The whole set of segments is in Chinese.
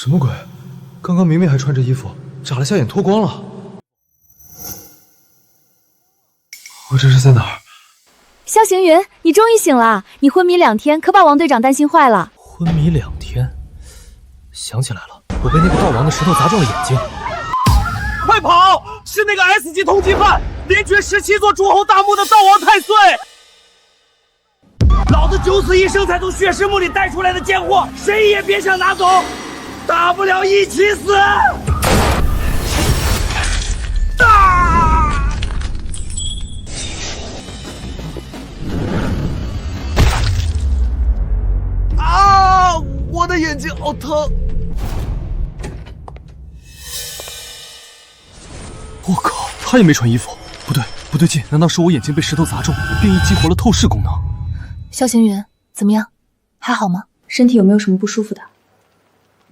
什么鬼？刚刚明明还穿着衣服，眨了下眼脱光了。我这是在哪儿？萧行云，你终于醒了！你昏迷2天，可把王队长担心坏了。昏迷2天，想起来了，我被那个盗王的石头砸中了眼睛。快跑！是那个 S 级通缉犯，连绝17座诸侯大墓的盗王太岁。老子九死一生才从血尸墓里带出来的贱货，谁也别想拿走，大不了一起死。啊！我的眼睛好疼！我靠，他也没穿衣服，不对劲，难道是我眼睛被石头砸中，变异激活了透视功能？萧行云，怎么样？还好吗？身体有没有什么不舒服的？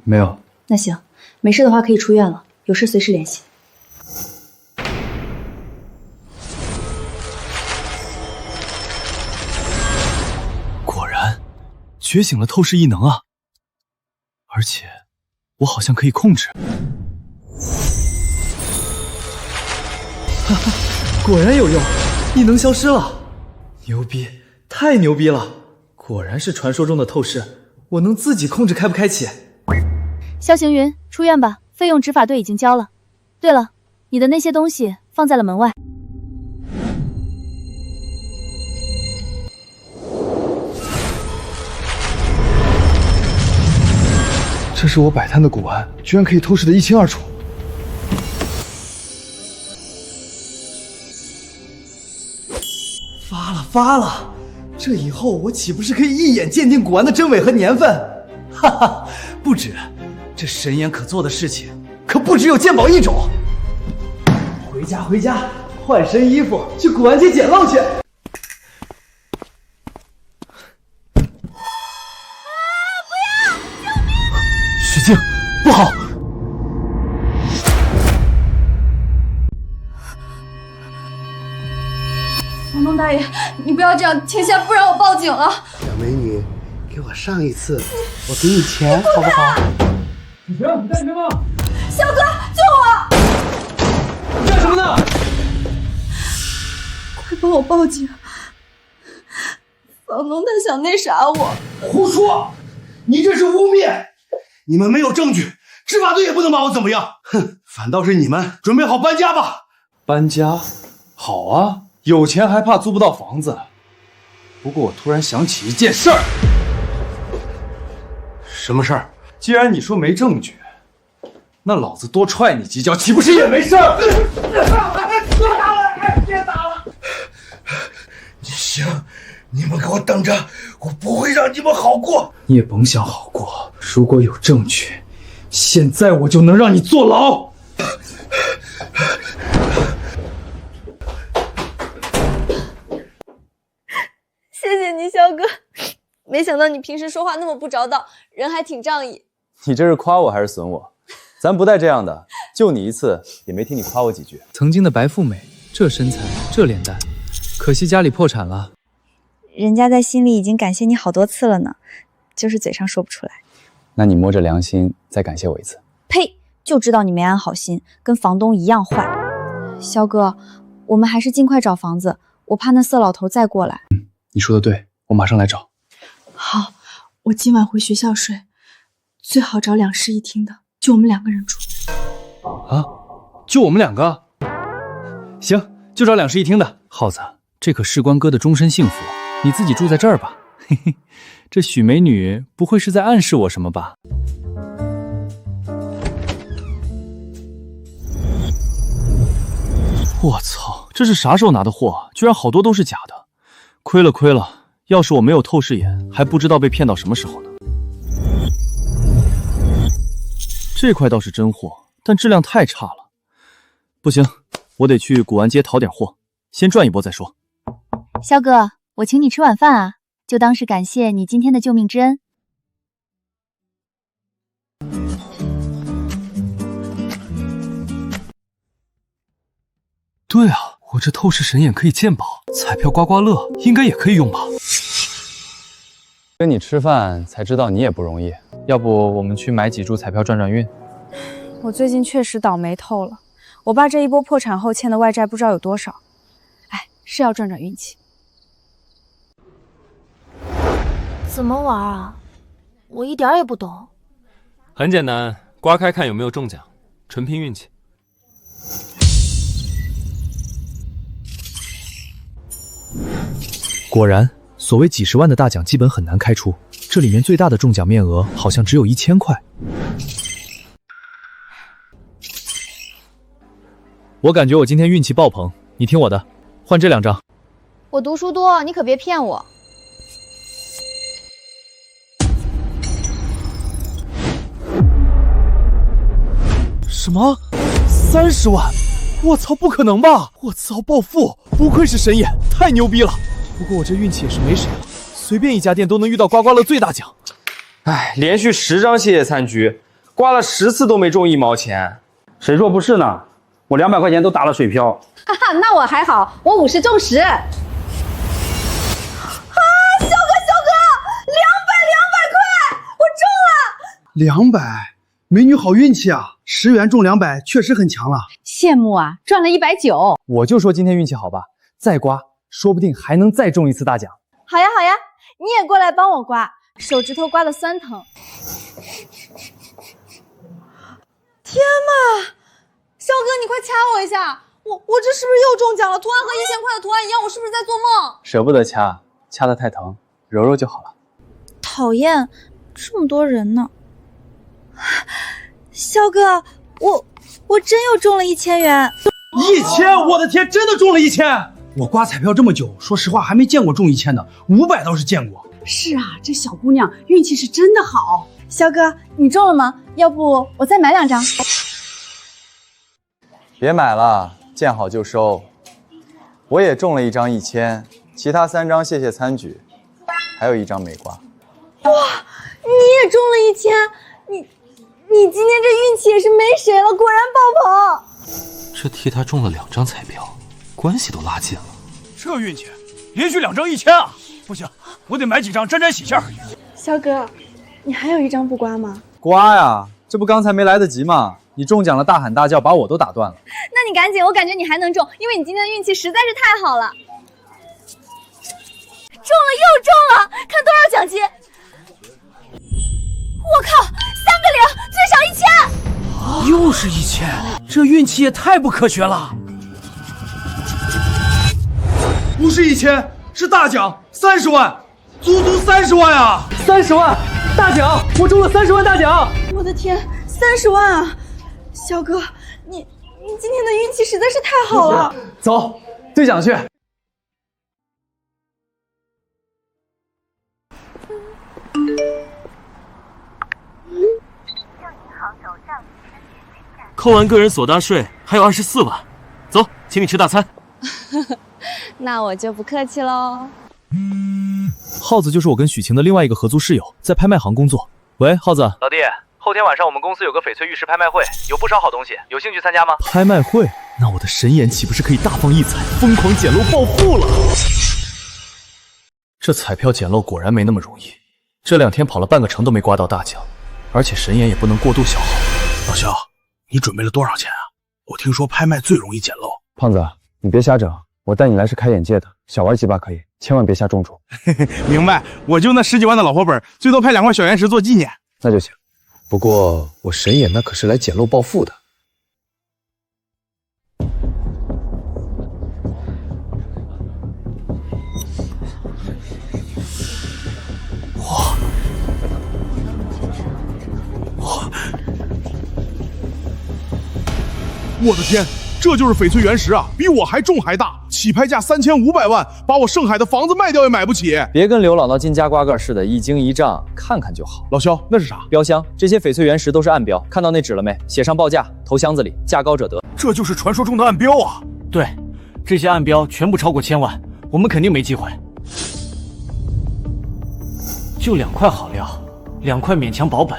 没有。那行，没事的话可以出院了，有事随时联系。果然，觉醒了透视异能啊！而且，我好像可以控制。哈哈，果然有用，异能消失了，牛逼！太牛逼了！果然是传说中的透视，我能自己控制开不开启。萧行云，出院吧，费用执法队已经交了。对了，你的那些东西放在了门外。这是我摆摊的古玩，居然可以透视得一清二楚。发了！这以后我岂不是可以一眼鉴定古玩的真伪和年份？哈哈，不止，这神眼可做的事情可不只有鉴宝一种。回家，换身衣服去古玩街捡漏去。不要！救命啊！许静，不好！房东大爷，你不要这样，请先不让我报警了。小美女，给我上一次，我给你钱，好不好？你在什么？肖哥，救我！你干什么呢？快帮我报警！房东他想那啥我。胡说！你这是污蔑！你们没有证据，执法队也不能把我怎么样。哼，反倒是你们准备好搬家吧。搬家？好啊，有钱还怕租不到房子？不过我突然想起一件事儿。什么事儿？既然你说没证据，那老子多踹你几脚岂不是也没事儿？别打了！行，你们给我等着，我不会让你们好过。你也甭想好过，如果有证据，现在我就能让你坐牢。谢谢你，肖哥。没想到你平时说话那么不着道，人还挺仗义。你这是夸我还是损我？咱不带这样的，就你一次也没听你夸我几句。曾经的白富美，这身材，这脸蛋，可惜家里破产了。人家在心里已经感谢你好多次了呢，就是嘴上说不出来。那你摸着良心再感谢我一次。呸！就知道你没安好心，跟房东一样坏。肖哥，我们还是尽快找房子，我怕那色老头再过来。你说的对，我马上来找。好，我今晚回学校睡，最好找2室1厅的，就我们2个人住。啊？就我们2个？行，就找2室1厅的。耗子，这可事关哥的终身幸福，你自己住在这儿吧。嘿嘿，这许美女不会是在暗示我什么吧？我操，这是啥时候拿的货？居然好多都是假的，亏了！要是我没有透视眼，还不知道被骗到什么时候呢。这块倒是真货，但质量太差了。不行，我得去古玩街淘点货，先赚一波再说。肖哥，我请你吃晚饭啊，就当是感谢你今天的救命之恩。对啊，我这透视神眼可以鉴宝，彩票刮刮乐应该也可以用吧？跟你吃饭才知道你也不容易，要不我们去买几注彩票转转运？我最近确实倒霉透了，我爸这一波破产后欠的外债不知道有多少。哎，是要转转运气。怎么玩啊？我一点也不懂。很简单，刮开看有没有中奖，纯凭运气。果然，所谓几十万的大奖基本很难开出，这里面最大的中奖面额好像只有1000块。我感觉我今天运气爆棚，你听我的，换这2张。我读书多，你可别骗我。什么？30万？我操，不可能吧！我操，暴富！不愧是神眼，太牛逼了！不过我这运气也是没谁了，随便一家店都能遇到刮刮乐最大奖。哎，连续10张谢谢餐局，刮了10次都没中1毛钱。谁说不是呢？我200块钱都打了水漂。哈哈，那我还好，我50中10。啊，肖哥，200块，我中了！200，美女好运气啊！10元中200，确实很强了。羡慕啊，赚了190。我就说今天运气好吧，再刮，说不定还能再中一次大奖。好呀好呀，你也过来帮我刮，手指头刮得酸疼。天呐，肖哥，你快掐我一下！我这是不是又中奖了？图案和1000块的图案一样，我是不是在做梦？舍不得掐，掐得太疼，揉揉就好了。讨厌，这么多人呢。肖哥，我真又中了1000元。1000！我的天，真的中了1000！我刮彩票这么久，说实话还没见过中1000的，500倒是见过。是啊，这小姑娘运气是真的好。肖哥，你中了吗？要不我再买2张？别买了，见好就收。我也中了1张1000，其他3张谢谢餐具，还有1张没刮。哇，你也中了1000，你今天这运气也是没谁了，果然爆棚。这替他中了2张彩票，关系都拉近了。这运气，连续2张1000啊！不行，我得买几张沾沾喜馅。肖哥，你还有1张不刮吗？刮呀，这不刚才没来得及吗？你中奖了，大喊大叫，把我都打断了。那你赶紧，我感觉你还能中，因为你今天的运气实在是太好了。中了又中了，看多少奖金！我靠，3个0，最少1000！又是1000，这运气也太不科学了。不是1000，是大奖30万，足足30万啊！30万大奖，我中了30万大奖！我的天，30万啊！肖哥，你今天的运气实在是太好了。走，兑奖去。扣完个人所得税还有24万，走，请你吃大餐。那我就不客气喽。耗子就是我跟许晴的另外一个合租室友，在拍卖行工作。喂，耗子。老弟，后天晚上我们公司有个翡翠玉石拍卖会，有不少好东西，有兴趣参加吗？拍卖会？那我的神眼岂不是可以大放异彩，疯狂捡漏暴富了？这彩票捡漏果然没那么容易，这2天跑了半个城都没刮到大奖，而且神眼也不能过度消耗。老肖，你准备了多少钱啊？我听说拍卖最容易捡漏。胖子，你别瞎整，我带你来是开眼界的，小玩几把可以，千万别下重注。明白，我就那10几万的老活本，最多拍2块小原石做纪念。那就行。不过我神眼那可是来捡漏暴富的。我的天，这就是翡翠原石啊，比我还重还大，起拍价3500万，把我盛海的房子卖掉也买不起。别跟刘老闹进家刮个似的，一惊一乍，看看就好。老肖，那是啥？标箱，这些翡翠原石都是暗标，看到那纸了没？写上报价，投箱子里，价高者得。这就是传说中的暗标啊！对，这些暗标全部超过1000万，我们肯定没机会。就2块好料，2块勉强保本，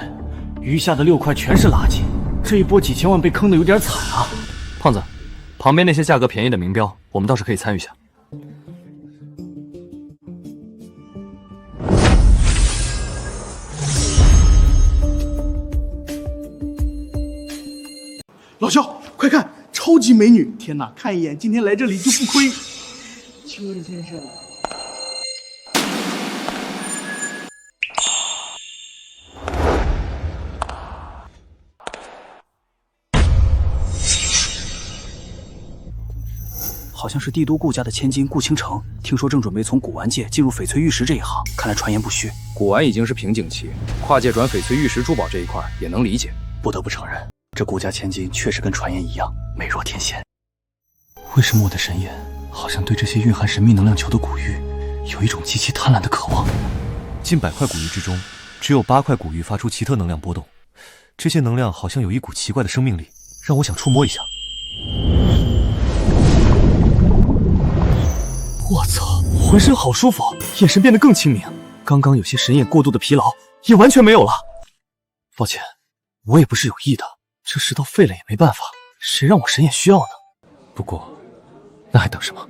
余下的6块全是垃圾。这一波几千万被坑的有点惨啊！胖子，旁边那些价格便宜的名标，我们倒是可以参与下。老肖，快看，超级美女！天哪，看一眼，今天来这里就不亏。秋日先生。好像是帝都顾家的千金顾倾城，听说正准备从古玩界进入翡翠玉石这一行，看来传言不虚。古玩已经是瓶颈期，跨界转翡翠玉石珠宝这一块也能理解。不得不承认，这顾家千金确实跟传言一样美若天仙。为什么我的神眼好像对这些蕴含神秘能量球的古玉有一种极其贪婪的渴望？近100块古玉之中，只有8块古玉发出奇特能量波动，这些能量好像有一股奇怪的生命力，让我想触摸一下。我操，浑身好舒服，眼神变得更清明。刚刚有些神眼过度的疲劳也完全没有了。抱歉，我也不是有意的，这石头废了也没办法，谁让我神眼需要呢？不过，那还等什么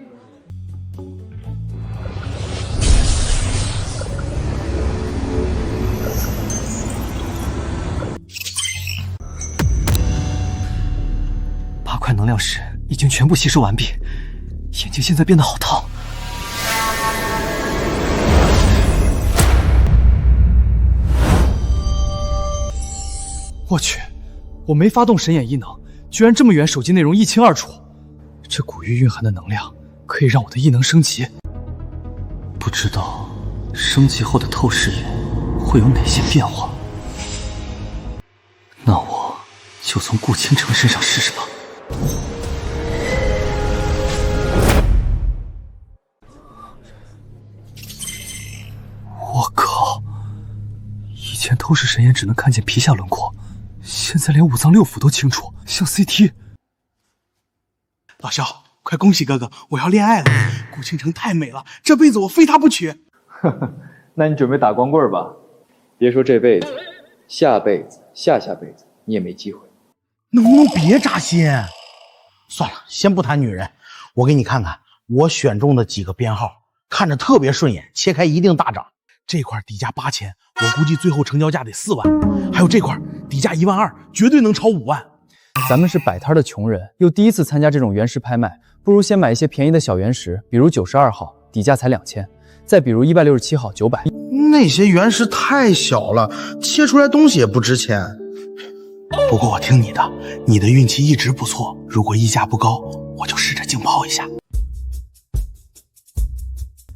？8块能量石已经全部吸收完毕，眼睛现在变得好烫。我去，我没发动神眼异能，居然这么远手机内容一清二楚。这古玉蕴含的能量可以让我的异能升级，不知道升级后的透视眼会有哪些变化。那我就从顾倾城身上试试吧。我靠！以前透视神眼只能看见皮下轮廓，现在连5脏6腑都清楚，像 CT。老肖，快恭喜哥哥，我要恋爱了！顾倾城太美了，这辈子我非她不娶。那你准备打光棍吧？别说这辈子，下辈子、下下辈子你也没机会。能不能别扎心？算了，先不谈女人，我给你看看我选中的几个编号，看着特别顺眼，切开一定大涨。这块底价8000，我估计最后成交价得4万。还有这块底价1万2，绝对能超5万。咱们是摆摊的穷人，又第一次参加这种原石拍卖，不如先买一些便宜的小原石，比如92号，底价才2000，再比如167号900。那些原石太小了，切出来东西也不值钱。不过我听你的，你的运气一直不错，如果溢价不高，我就试着竞抛一下。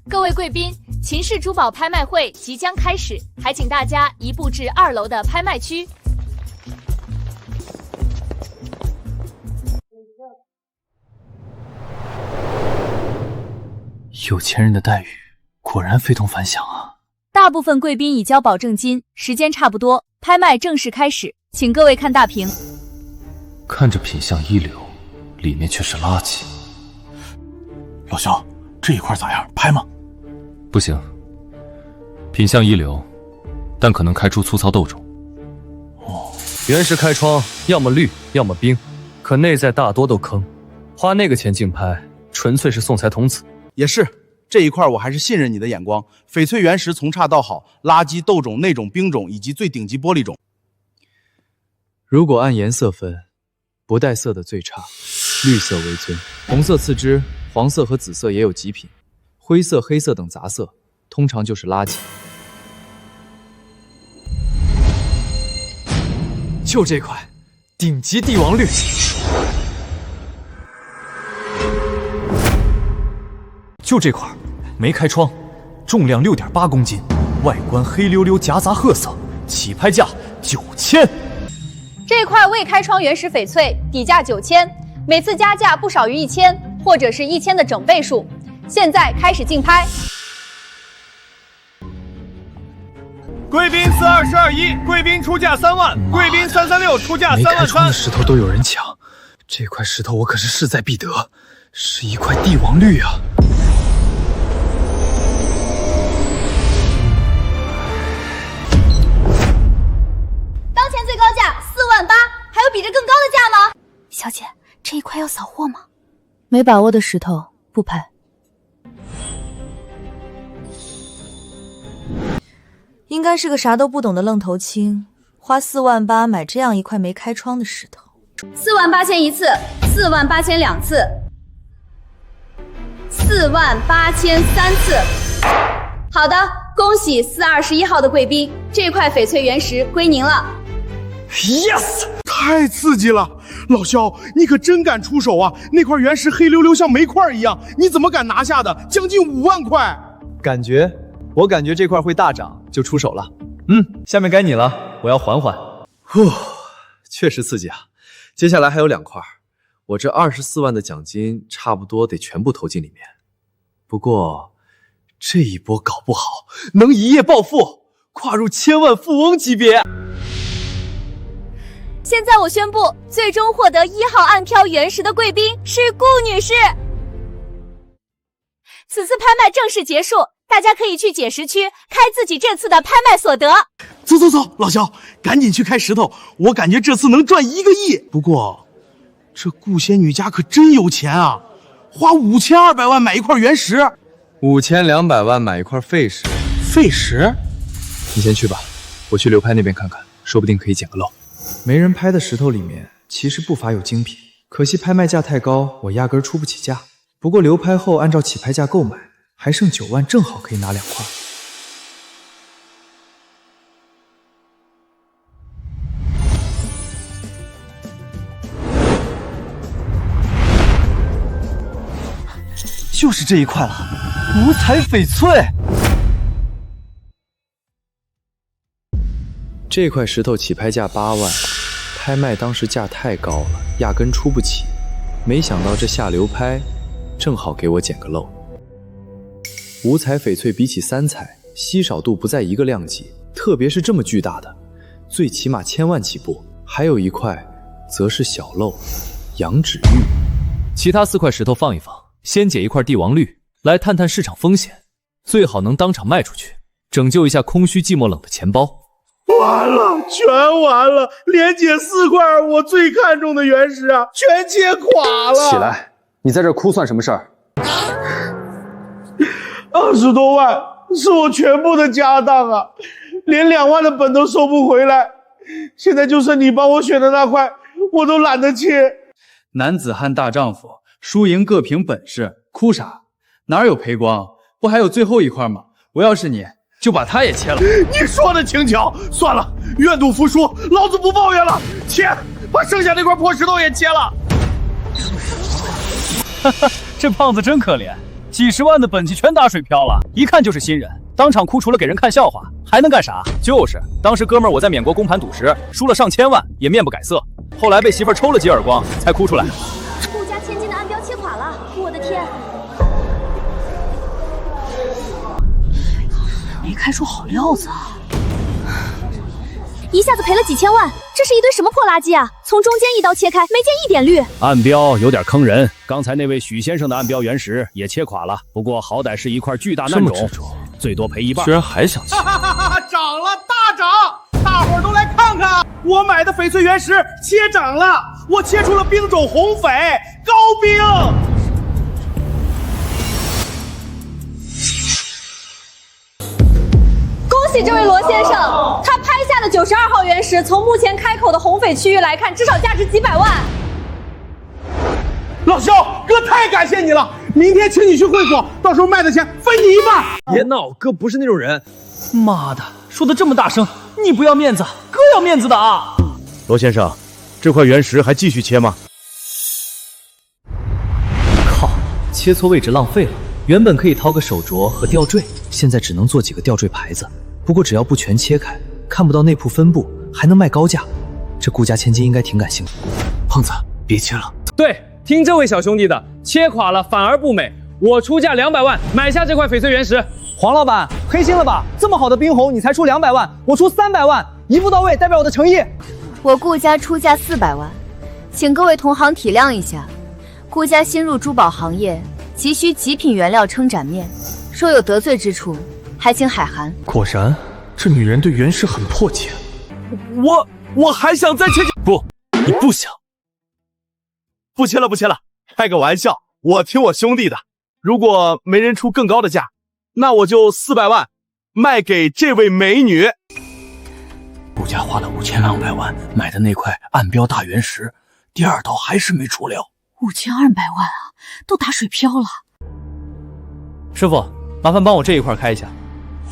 各位贵宾，秦氏珠宝拍卖会即将开始，还请大家移步至2楼的拍卖区。有钱人的待遇果然非同凡响啊！大部分贵宾已交保证金，时间差不多，拍卖正式开始，请各位看大屏。看着品相一流，里面却是垃圾。老肖，这一块咋样？拍吗？不行，品相一流，但可能开出粗糙豆种。原石开窗，要么绿，要么冰，可内在大多都坑。花那个钱竞拍，纯粹是送财童子。也是，这一块我还是信任你的眼光。翡翠原石从差到好，垃圾、豆种、内种、冰种以及最顶级玻璃种。如果按颜色分，不带色的最差，绿色为尊，红色次之，黄色和紫色也有极品，灰色、黑色等杂色通常就是垃圾。就这块，顶级帝王绿。就这块，没开窗，重量6.8公斤，外观黑溜溜夹杂褐色，起拍价9000。这块未开窗原石翡翠，底价9000，每次加价不少于1000，或者是1000的整倍数。现在开始竞拍。贵宾42221，贵宾出价3万，贵宾336出价3万3。没开窗的石头都有人抢，这块石头我可是势在必得，是一块帝王绿啊！当前最高价4万8，还有比这更高的价吗？小姐，这一块要扫货吗？没把握的石头不拍。应该是个啥都不懂的愣头青，花4万8买这样一块没开窗的石头。48000一次，48000两次，48000三次。好的，恭喜421号的贵宾，这块翡翠原石归您了。Yes， 太刺激了！老肖，你可真敢出手啊！那块原石黑溜溜像煤块一样，你怎么敢拿下的？将近5万块！我感觉这块会大涨，就出手了。下面该你了，我要缓缓。确实刺激啊！接下来还有2块，我这24万的奖金差不多得全部投进里面。不过这一波搞不好能一夜暴富，跨入千万富翁级别。现在我宣布，最终获得1号暗漂原石的贵宾是顾女士。此次拍卖正式结束，大家可以去解石区开自己这次的拍卖所得。走，老肖，赶紧去开石头，我感觉这次能赚1个亿。不过，这顾仙女家可真有钱啊，花5200万买一块原石，5200万买一块废石。废石？你先去吧，我去流拍那边看看，说不定可以捡个漏。没人拍的石头里面其实不乏有精品，可惜拍卖价太高，我压根出不起价。不过流拍后按照起拍价购买，还剩9万，正好可以拿2块。就是这一块了，五彩翡翠。这块石头起拍价8万，拍卖当时价太高了，压根出不起。没想到这下流拍，正好给我捡个漏。五彩翡翠比起3彩，稀少度不在一个量级，特别是这么巨大的，最起码1000万起步。还有一块，则是小漏，羊脂玉。其他4块石头放一放，先解一块帝王绿，来探探市场风险，最好能当场卖出去，拯救一下空虚寂寞冷的钱包。完了，全完了！连解4块我最看重的原石啊，全切垮了！起来，你在这哭算什么事儿？20多万是我全部的家当啊，连2万的本都收不回来。现在就剩你帮我选的那块，我都懒得切。男子汉大丈夫，输赢各凭本事，哭啥？哪有赔光？不还有最后一块吗？我要是你，就把它也切了。你说的轻巧，算了，愿赌服输，老子不抱怨了，切，把剩下那块破石头也切了。哈哈，这胖子真可怜，几10万的本钱全打水漂了，一看就是新人，当场哭除了给人看笑话，还能干啥？就是当时哥们儿我在缅国公盘赌石，输了上千万，也面不改色，后来被媳妇儿抽了几耳光，才哭出来。顾家千金的暗标切垮了，我的天！没开出好料子啊！一下子赔了几千万，这是一堆什么破垃圾啊！从中间一刀切开，没见一点绿。暗标有点坑人，刚才那位许先生的暗标原石也切垮了，不过好歹是一块巨大难种，最多赔1半。居然还想切！涨了，大涨！大伙儿都来看看，我买的翡翠原石切涨了，我切出了冰种红翡高冰。恭喜这位罗先生，他拍下的92号原石，从目前开口的红翡区域来看，至少价值几百万。老肖，哥太感谢你了，明天请你去会所，到时候卖的钱分你1半。别闹，哥不是那种人。妈的，说的这么大声，你不要面子，哥要面子的啊！罗先生，这块原石还继续切吗？靠，切错位置浪费了。原本可以掏个手镯和吊坠，现在只能做几个吊坠牌子。不过只要不全切开，看不到内铺分布，还能卖高价。这顾家千金应该挺感兴趣。胖子，别切了。对，听这位小兄弟的，切垮了反而不美。我出价200万买下这块翡翠原石。黄老板，黑心了吧？这么好的冰红，你才出200万，我出300万，一步到位，代表我的诚意。我顾家出价400万，请各位同行体谅一下。顾家新入珠宝行业，急需极品原料撑斩面，若有得罪之处，还请海涵。果然，这女人对原石很迫切。我还想再切。不，你不想。不切了，不切了，开个玩笑，我听我兄弟的。如果没人出更高的价，那我就400万卖给这位美女。顾家花了5200万买的那块暗标大原石，第二道还是没出了，5200万啊，都打水漂了。师傅，麻烦帮我这一块开一下，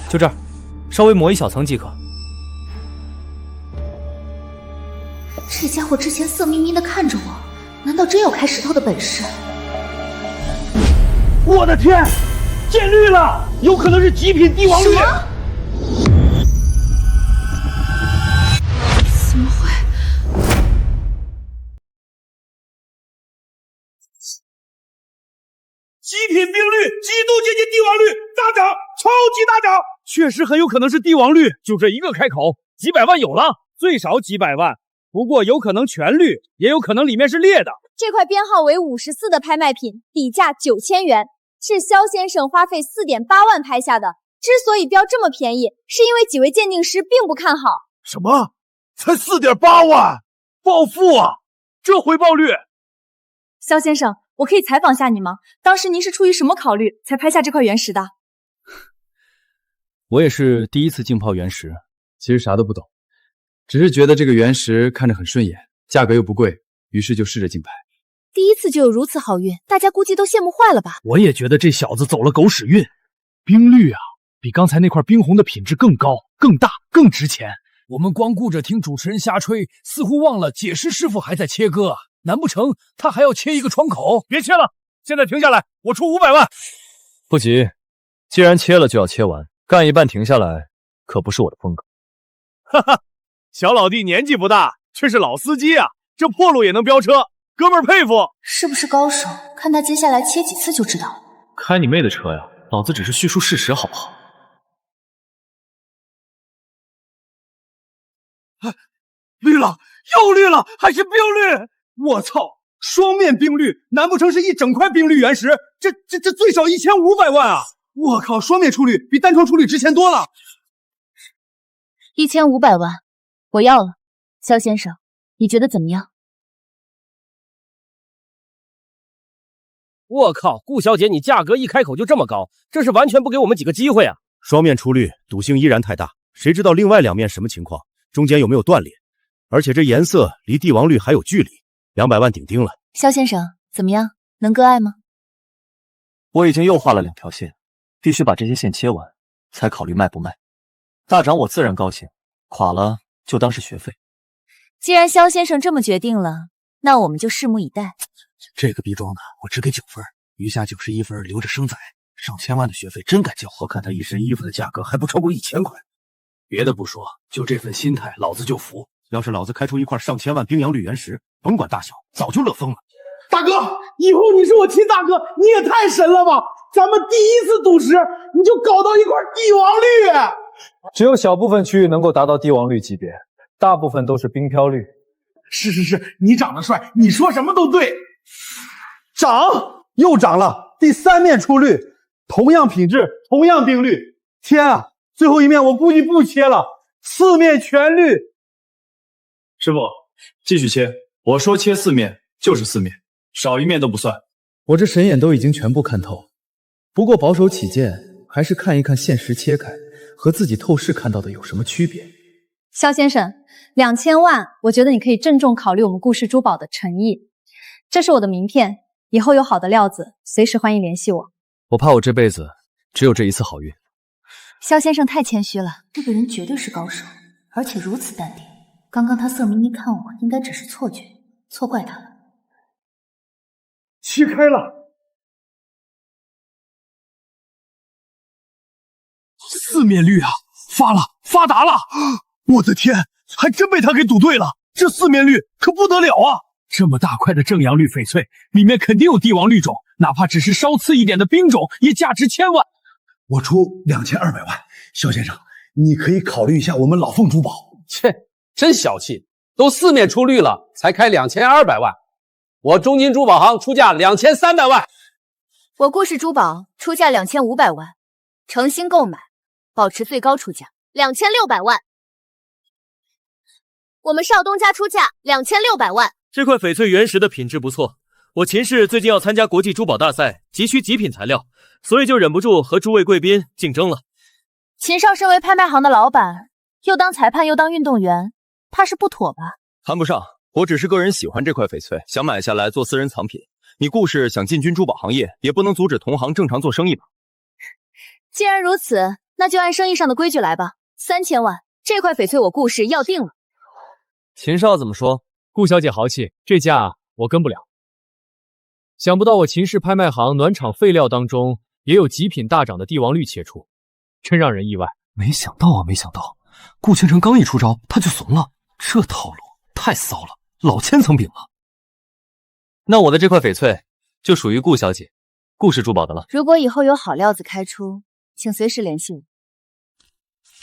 就这儿，稍微磨一小层即可。这家伙之前色眯眯的看着我，难道真有开石头的本事？我的天，见绿了，有可能是极品帝王绿。怎么会？极品冰绿，极度接近帝王绿，大涨，超级大涨，确实很有可能是帝王绿。就这一个开口，几百万有了，最少几百万。不过有可能全绿，也有可能里面是裂的。这块编号为54的拍卖品，底价9000元，是肖先生花费4.8万拍下的。之所以标这么便宜，是因为几位鉴定师并不看好。什么？才4.8万？暴富啊！这回报率！肖先生，我可以采访下你吗？当时您是出于什么考虑才拍下这块原石的？我也是第一次竞泡原石，其实啥都不懂，只是觉得这个原石看着很顺眼，价格又不贵，于是就试着竞拍。第一次就有如此好运，大家估计都羡慕坏了吧？我也觉得这小子走了狗屎运。冰绿啊，比刚才那块冰红的品质更高、更大、更值钱。我们光顾着听主持人瞎吹，似乎忘了解释师傅还在切割啊！难不成他还要切一个窗口？别切了，现在停下来，我出500万。不急，既然切了就要切完，干一半停下来可不是我的风格。哈哈，小老弟年纪不大，却是老司机啊，这破路也能飙车，哥们儿佩服。是不是高手？看他接下来切几次就知道。开你妹的车呀！老子只是叙述事实，好不好？绿了，又绿了，还是冰绿！我操，双面冰绿，难不成是一整块冰绿原石？这最少1500万啊！我靠，双面出绿比单窗出绿值钱多了。1500万，我要了。肖先生，你觉得怎么样？我靠，顾小姐，你价格一开口就这么高，这是完全不给我们几个机会啊！双面出绿，赌性依然太大，谁知道另外两面什么情况？中间有没有断裂？而且这颜色离帝王绿还有距离，200万顶钉了。肖先生，怎么样？能割爱吗？我已经又画了2条线，必须把这些线切完，才考虑卖不卖。大涨我自然高兴，垮了就当是学费。既然肖先生这么决定了，那我们就拭目以待。这个逼装的我只给9分，余下91分留着生仔。上千万的学费真敢交，我看他一身衣服的价格还不超过1000块。别的不说，就这份心态，老子就服。要是老子开出一块上千万冰阳绿原石，甭管大小，早就乐疯了。大哥，以后你是我亲大哥，你也太神了吧！咱们第一次赌石，你就搞到一块帝王绿。只有小部分区域能够达到帝王绿级别，大部分都是冰飘绿。是，你长得帅，你说什么都对。涨，又涨了，第3面出绿，同样品质，同样冰绿。天啊，最后一面我估计不切了，4面全绿。师傅，继续切。我说切4面就是4面，少一面都不算。我这神眼都已经全部看透，不过保守起见，还是看一看现实切开和自己透视看到的有什么区别。肖先生，2000万，我觉得你可以郑重考虑我们顾氏珠宝的诚意。这是我的名片，以后有好的料子，随时欢迎联系我。我怕我这辈子只有这一次好运。肖先生太谦虚了，这个人绝对是高手，而且如此淡定。刚刚他色眯眯看我，应该只是错觉，错怪他了。切开了，4面绿啊，发达了！我的天，还真被他给赌对了，这4面绿可不得了啊！这么大块的正阳绿翡翠，里面肯定有帝王绿种，哪怕只是稍次一点的冰种，也价值千万。我出2200万，肖先生，你可以考虑一下我们老凤珠宝。切，真小气，都4面出绿了，才开2200万。我中金珠宝行出价2300万。我顾氏珠宝出价2500万，诚心购买，保持最高出价2600万。我们少东家出价2600万。这块翡翠原石的品质不错，我秦氏最近要参加国际珠宝大赛，急需极品材料，所以就忍不住和诸位贵宾竞争了。秦少身为拍卖行的老板，又当裁判又当运动员，怕是不妥吧？谈不上，我只是个人喜欢这块翡翠，想买下来做私人藏品。你顾氏想进军珠宝行业，也不能阻止同行正常做生意吧？既然如此，那就按生意上的规矩来吧。3000万，这块翡翠我顾氏要定了。秦少怎么说？顾小姐豪气，这价我跟不了。想不到我秦氏拍卖行暖场废料当中也有极品大涨的帝王绿切出，真让人意外。没想到啊，没想到，顾倾城刚一出招他就怂了，这套路太骚了，老千层饼了。那我的这块翡翠就属于顾小姐，顾氏珠宝的了。如果以后有好料子开出，请随时联系我。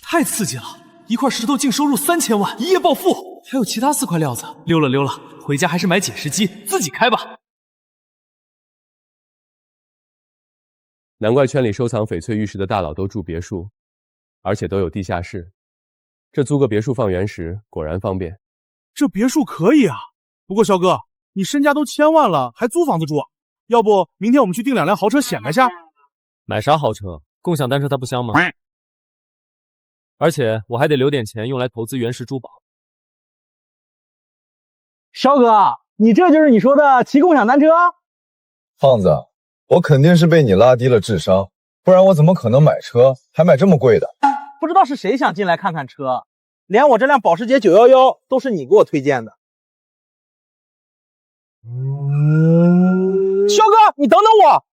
太刺激了！一块石头净收入3000万，一夜暴富，还有其他4块料子，溜了溜了，回家还是买解石机自己开吧。难怪圈里收藏翡翠玉石的大佬都住别墅，而且都有地下室。这租个别墅放原石果然方便。这别墅可以啊，不过肖哥，你身家都1000万了，还租房子住？要不明天我们去订2辆豪车显摆下？买啥豪车？共享单车它不香吗？而且我还得留点钱用来投资原石珠宝。肖哥，你这就是你说的骑共享单车？胖子，我肯定是被你拉低了智商，不然我怎么可能买车，还买这么贵的？不知道是谁想进来看看车，连我这辆保时捷911都是你给我推荐的。肖哥，你等等我。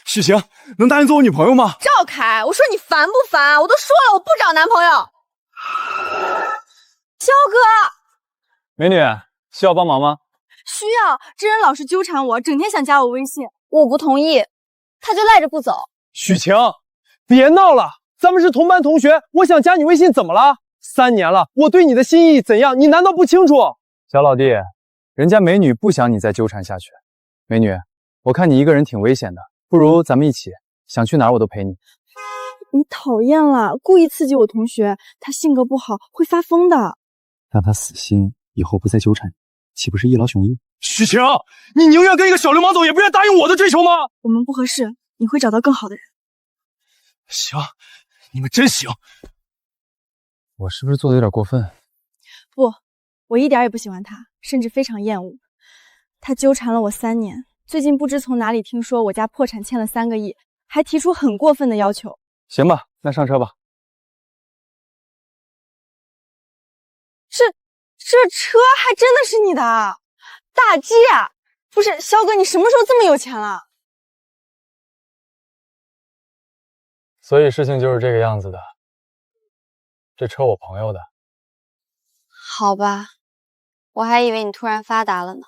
许晴，能答应做我女朋友吗？赵凯，我说你烦不烦？我都说了我不找男朋友。肖哥，美女，需要帮忙吗？需要。这人老是纠缠我，整天想加我微信，我不同意，他就赖着不走。许晴，别闹了，咱们是同班同学，我想加你微信怎么了？3年了，我对你的心意怎样，你难道不清楚？小老弟，人家美女不想你再纠缠下去。美女，我看你一个人挺危险的，不如咱们一起，想去哪儿我都陪你。你讨厌了，故意刺激我同学，他性格不好，会发疯的。让他死心，以后不再纠缠你，岂不是一劳永逸？许晴，你宁愿跟一个小流氓走，也不愿答应我的追求吗？我们不合适，你会找到更好的人。行，你们真行。我是不是做的有点过分？不，我一点也不喜欢他，甚至非常厌恶。他纠缠了我3年，最近不知从哪里听说我家破产欠了3个亿，还提出很过分的要求。行吧，那上车吧。这车还真的是你的？大 G 啊！不是，肖哥，你什么时候这么有钱了？所以事情就是这个样子的。这车我朋友的。好吧，我还以为你突然发达了呢。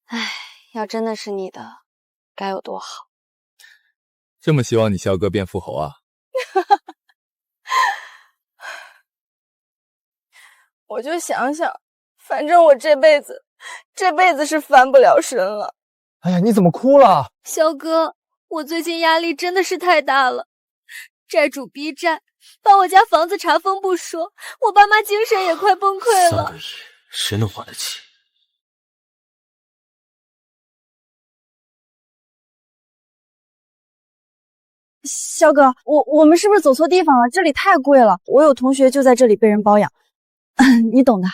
唉，要真的是你的，该有多好。这么希望你肖哥变富豪啊？我就想想，反正我这辈子是翻不了身了。哎呀，你怎么哭了？肖哥，我最近压力真的是太大了，债主逼债，把我家房子查封不说，我爸妈精神也快崩溃了。3个亿，谁能还得起？肖哥，我们是不是走错地方了？这里太贵了，我有同学就在这里被人包养，你懂的。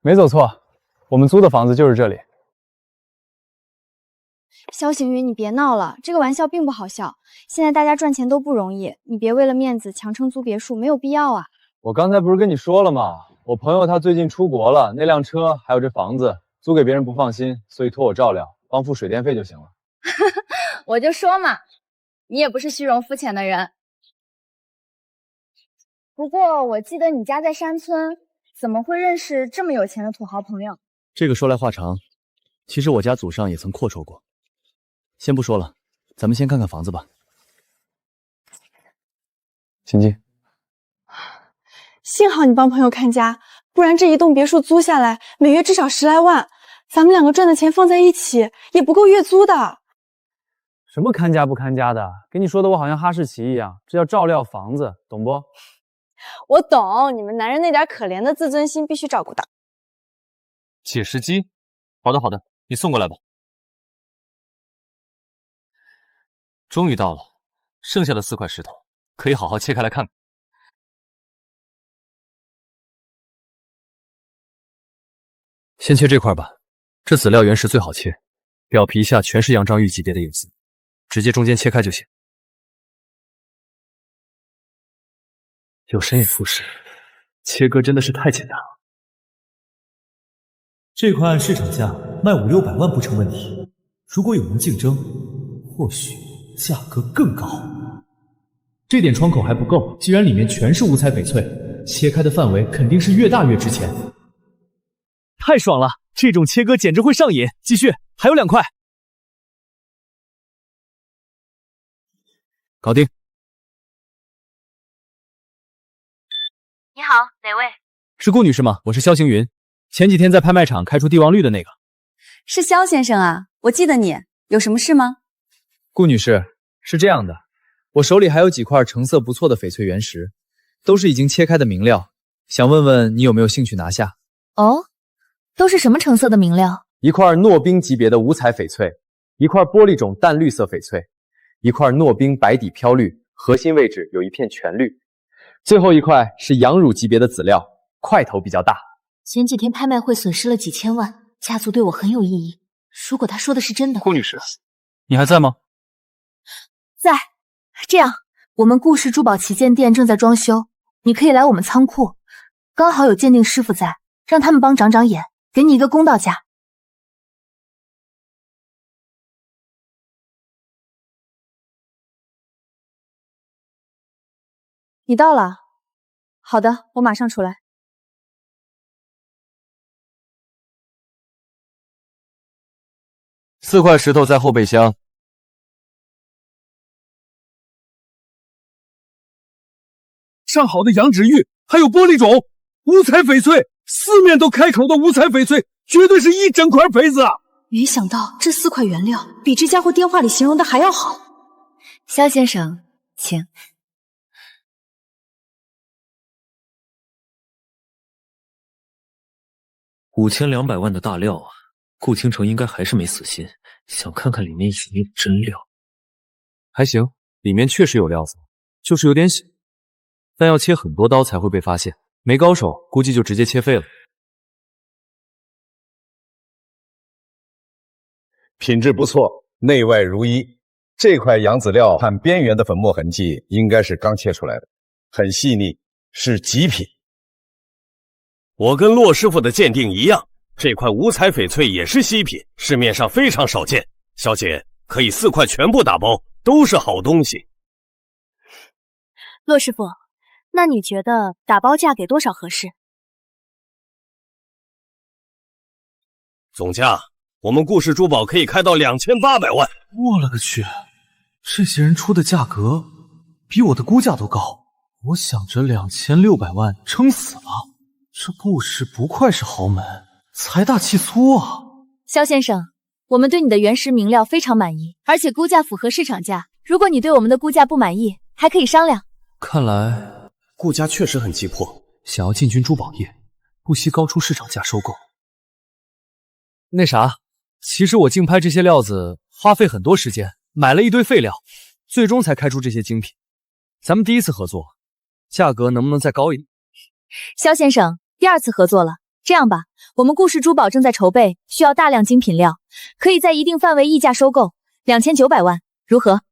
没走错，我们租的房子就是这里。肖行云，你别闹了，这个玩笑并不好笑。现在大家赚钱都不容易，你别为了面子强撑租别墅，没有必要啊。我刚才不是跟你说了吗？我朋友他最近出国了，那辆车还有这房子租给别人不放心，所以托我照料，帮付水电费就行了。我就说嘛，你也不是虚荣肤浅的人。不过我记得你家在山村，怎么会认识这么有钱的土豪朋友？这个说来话长，其实我家祖上也曾阔绰过。先不说了，咱们先看看房子吧。请进。幸好你帮朋友看家，不然这一栋别墅租下来，每月至少10来万，咱们2个赚的钱放在一起也不够月租的。什么看家不看家的？给你说的我好像哈士奇一样，这叫照料房子，懂不？我懂，你们男人那点可怜的自尊心必须照顾到。解石机，好的好的，你送过来吧。终于到了，剩下的4块石头可以好好切开来看看。先切这块吧，这籽料原石最好切，表皮下全是杨章玉级别的影子，直接中间切开就行。有神也复试，切割真的是太简单了。这块按市场价卖500-600万不成问题，如果有人竞争，或许价格更高。这点窗口还不够，既然里面全是五彩翡翠，切开的范围肯定是越大越值钱。太爽了，这种切割简直会上瘾。继续，还有2块。搞定。你好，哪位？是顾女士吗？我是萧行云，前几天在拍卖场开出帝王绿的那个。是萧先生啊，我记得你，有什么事吗？顾女士，是这样的，我手里还有几块成色不错的翡翠原石，都是已经切开的明料，想问问你有没有兴趣拿下？哦，都是什么成色的明料？一块诺冰级别的五彩翡翠，一块玻璃种淡绿色翡翠，一块诺冰白底飘绿，核心位置有一片全绿，最后一块是羊乳级别的籽料，块头比较大。前几天拍卖会损失了几千万，家族对我很有意义。如果他说的是真的，顾女士，你还在吗？在。这样，我们顾氏珠宝旗舰店正在装修，你可以来我们仓库，刚好有鉴定师傅在，让他们帮长长眼，给你一个公道价。你到了？好的，我马上出来。4块石头在后备箱。上好的羊脂玉，还有玻璃种，五彩翡翠，四面都开口的五彩翡翠，绝对是一整块胚子啊！没想到这4块原料比这家伙电话里形容的还要好。萧先生，请。5200万的大料啊，顾倾城应该还是没死心，想看看里面有没有真料。还行，里面确实有料子，就是有点小，但要切很多刀才会被发现，没高手估计就直接切废了。品质不错，内外如一。这块羊籽料看边缘的粉末痕迹，应该是刚切出来的，很细腻，是极品。我跟骆师傅的鉴定一样，这块五彩翡翠也是稀品，市面上非常少见。小姐，可以4块全部打包，都是好东西。骆师傅，那你觉得打包价给多少合适？总价，我们顾氏珠宝可以开到2800万。我勒个去，这些人出的价格比我的估价都高。我想着2600万撑死了。这顾氏不愧是豪门，财大气粗啊！萧先生，我们对你的原石明料非常满意，而且估价符合市场价。如果你对我们的估价不满意，还可以商量。看来顾家确实很急迫，想要进军珠宝业，不惜高出市场价收购。那啥，其实我竞拍这些料子花费很多时间，买了一堆废料，最终才开出这些精品。咱们第一次合作，价格能不能再高一点？萧先生，第2次合作了。这样吧，我们顾氏珠宝正在筹备，需要大量精品料，可以在一定范围溢价收购，2900万，如何？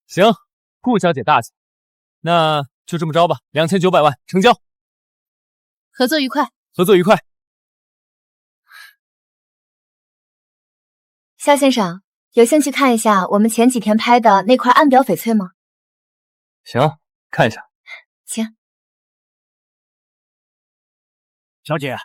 行，顾小姐大气，那就这么着吧，2900万成交。合作愉快。合作愉快。萧先生，有兴趣看一下我们前几天拍的那块暗表翡翠吗？行，看一下。请。小姐，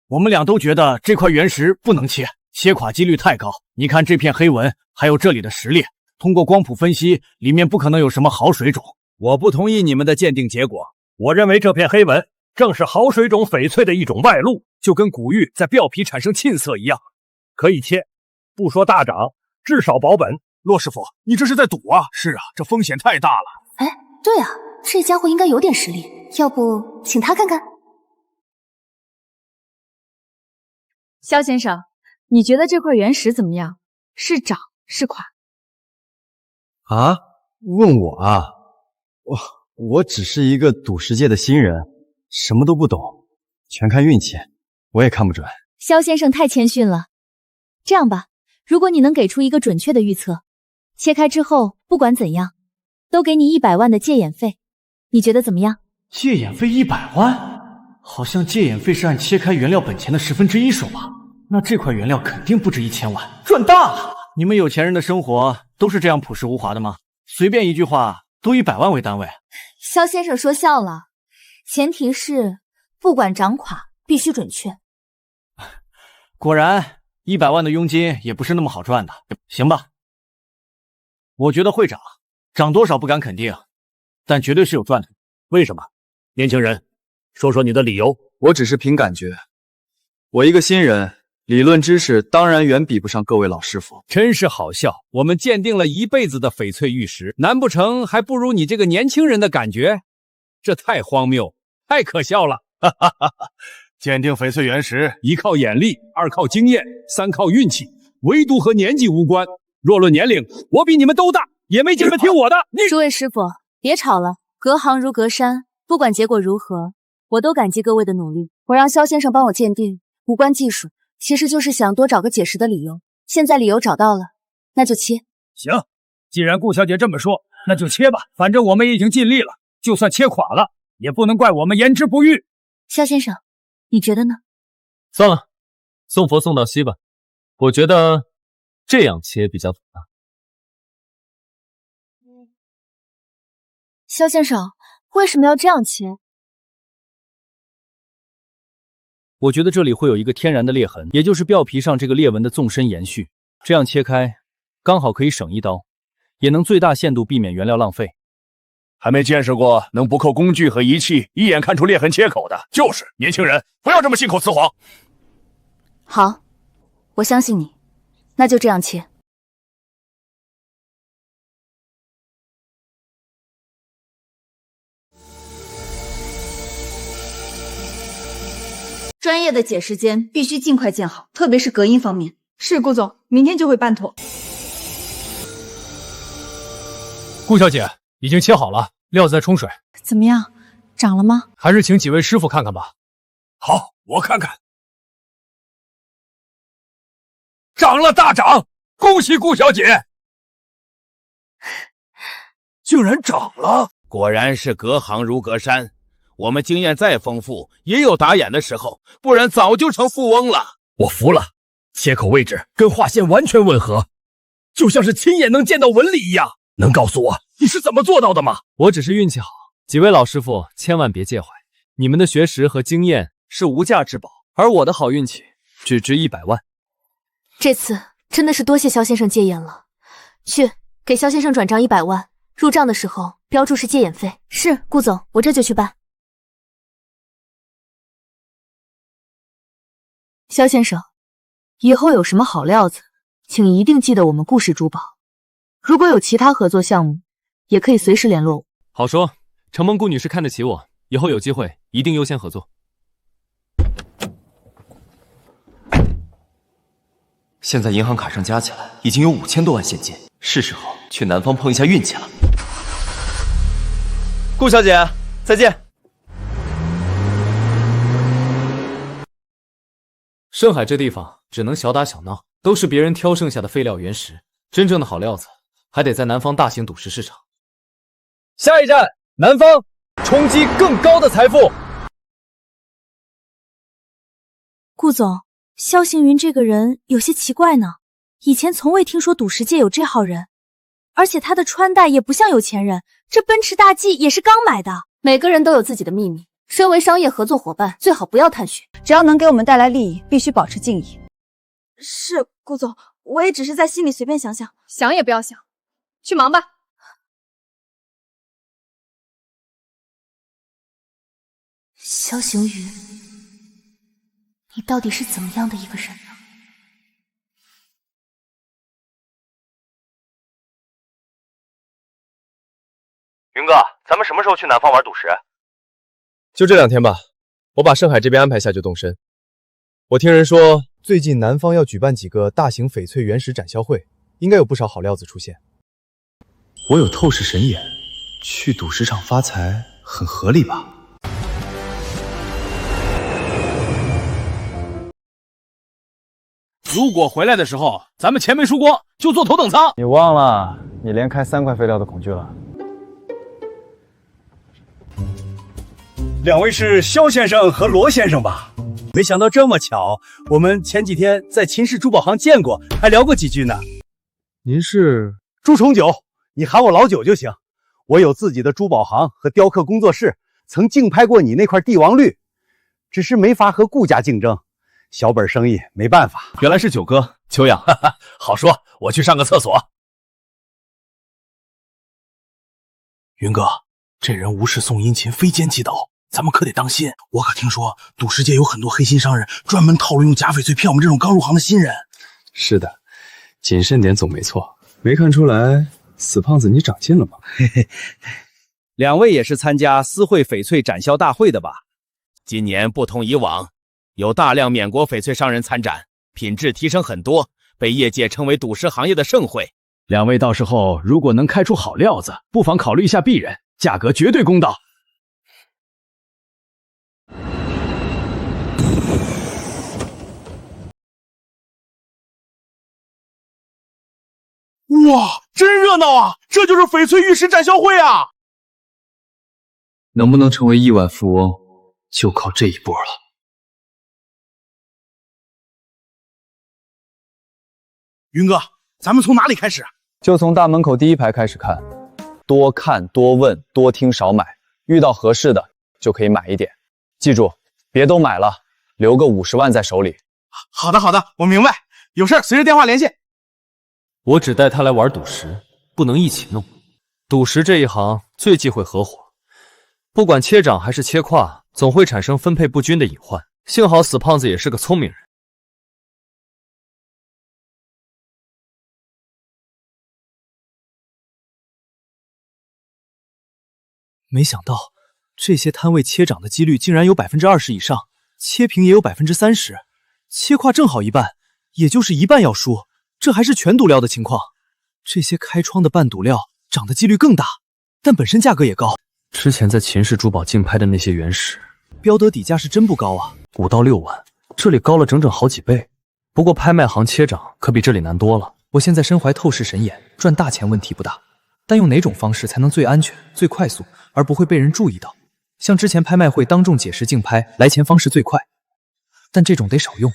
我们俩都觉得这块原石不能切，切垮几率太高。你看这片黑纹，还有这里的石裂，通过光谱分析，里面不可能有什么好水种。我不同意你们的鉴定结果，我认为这片黑纹正是好水种翡翠的一种外露，就跟古玉在表皮产生沁色一样，可以切。不说大涨，至少保本。骆师傅，你这是在赌啊？是啊，这风险太大了。哎，对啊，这家伙应该有点实力，要不请他看看？萧先生，你觉得这块原石怎么样？是涨是垮？啊？问我啊？我只是一个赌石界的新人，什么都不懂，全看运气，我也看不准。萧先生太谦逊了。这样吧，如果你能给出一个准确的预测，切开之后不管怎样，都给你100万的戒眼费，你觉得怎么样？戒眼费100万？好像戒眼费是按切开原料本钱的1/10收吧？那这块原料肯定不止1000万，赚大了！你们有钱人的生活都是这样朴实无华的吗？随便一句话都以100万为单位。萧先生说笑了，前提是不管涨垮必须准确。果然100万的佣金也不是那么好赚的。行吧，我觉得会涨，涨多少不敢肯定，但绝对是有赚头。为什么？年轻人，说说你的理由。我只是凭感觉，我一个新人，理论知识当然远比不上各位老师傅。真是好笑，我们鉴定了一辈子的翡翠玉石，难不成还不如你这个年轻人的感觉？这太荒谬，太可笑了！哈哈哈哈！鉴定翡翠原石，一靠眼力，二靠经验，三靠运气，唯独和年纪无关。若论年龄，我比你们都大，也没你们听我的。诸位师傅，别吵了，隔行如隔山，不管结果如何，我都感激各位的努力。我让萧先生帮我鉴定，无关技术，其实就是想多找个解释的理由。现在理由找到了，那就切。行，既然顾小姐这么说，那就切吧。反正我们也已经尽力了，就算切垮了，也不能怪我们言之不预。萧先生，你觉得呢？算了，送佛送到西吧。我觉得这样切比较妥当。萧先生，为什么要这样切？我觉得这里会有一个天然的裂痕，也就是表皮上这个裂纹的纵深延续。这样切开，刚好可以省一刀，也能最大限度避免原料浪费。还没见识过能不扣工具和仪器一眼看出裂痕切口的，就是年轻人，不要这么信口雌黄。好，我相信你，那就这样切。专业的解释间必须尽快建好，特别是隔音方面。是顾总，明天就会办妥。顾小姐，已经切好了，料子在冲水。怎么样，涨了吗？还是请几位师傅看看吧。好，我看看。涨了，大涨！恭喜顾小姐！竟然涨了！果然是隔行如隔山。我们经验再丰富，也有打眼的时候，不然早就成富翁了。我服了，切口位置跟画线完全吻合，就像是亲眼能见到纹理一样。能告诉我你是怎么做到的吗？我只是运气好，几位老师傅千万别介怀，你们的学识和经验是无价之宝，而我的好运气只值100万。这次真的是多谢萧先生戒眼了，去给萧先生转账100万，入账的时候标注是戒眼费。是，顾总，我这就去办。萧先生，以后有什么好料子，请一定记得我们顾氏珠宝。如果有其他合作项目，也可以随时联络我。好说，承蒙顾女士看得起我，以后有机会一定优先合作。现在银行卡上加起来已经有5000多万现金，是时候去南方碰一下运气了。顾小姐，再见。盛海这地方只能小打小闹，都是别人挑剩下的废料原石，真正的好料子还得在南方大型赌石市场。下一站，南方，冲击更高的财富。顾总，萧行云这个人有些奇怪呢，以前从未听说赌石界有这号人，而且他的穿戴也不像有钱人，这奔驰大 G 也是刚买的。每个人都有自己的秘密，身为商业合作伙伴，最好不要探寻。只要能给我们带来利益，必须保持敬意。是，顾总，我也只是在心里随便想想。想也不要想，去忙吧。萧行云，你到底是怎么样的一个人呢？云哥，咱们什么时候去南方玩赌石？就这2天吧，我把盛海这边安排下就动身。我听人说，最近南方要举办几个大型翡翠原石展销会，应该有不少好料子出现。我有透视神眼，去赌石场发财很合理吧？如果回来的时候咱们钱没输光，就坐头等舱。你忘了，你连开3块废料的恐惧了。两位是肖先生和罗先生吧？没想到这么巧，我们前几天在秦氏珠宝行见过，还聊过几句呢。您是朱重九，你喊我老九就行。我有自己的珠宝行和雕刻工作室，曾竞拍过你那块帝王绿，只是没法和顾家竞争，小本生意没办法。原来是九哥，久仰，哈哈，好说，我去上个厕所。云哥，这人无事送殷勤，非奸即盗，咱们可得当心。我可听说赌石界有很多黑心商人，专门套路用假翡翠骗我们这种刚入行的新人。是的，谨慎点总没错。没看出来，死胖子你长进了吗？嘿嘿，两位也是参加私会翡翠展销大会的吧？今年不同以往，有大量缅国翡翠商人参展，品质提升很多，被业界称为赌石行业的盛会。两位到时候如果能开出好料子，不妨考虑一下鄙人，价格绝对公道。哇，真热闹啊！这就是翡翠玉石展销会啊！能不能成为亿万富翁，就靠这一波了。云哥，咱们从哪里开始？就从大门口第1排开始看，多看多问多听少买，遇到合适的就可以买一点。记住，别都买了，留个50万在手里。好的，好的，我明白。有事随时电话联系。我只带他来玩赌石，不能一起弄。赌石这一行最忌讳合伙，不管切掌还是切胯，总会产生分配不均的隐患。幸好死胖子也是个聪明人。没想到这些摊位切掌的几率竟然有20%以上，切平也有30%，切胯正好一半，也就是一半要输。这还是全赌料的情况，这些开窗的半赌料涨的几率更大，但本身价格也高。之前在秦氏珠宝竞拍的那些原石，标得底价是真不高啊，5到6万，这里高了整整好几倍。不过拍卖行切掌可比这里难多了。我现在身怀透视神眼，赚大钱问题不大，但用哪种方式才能最安全、最快速，而不会被人注意到？像之前拍卖会当众解释竞拍来钱方式最快，但这种得少用，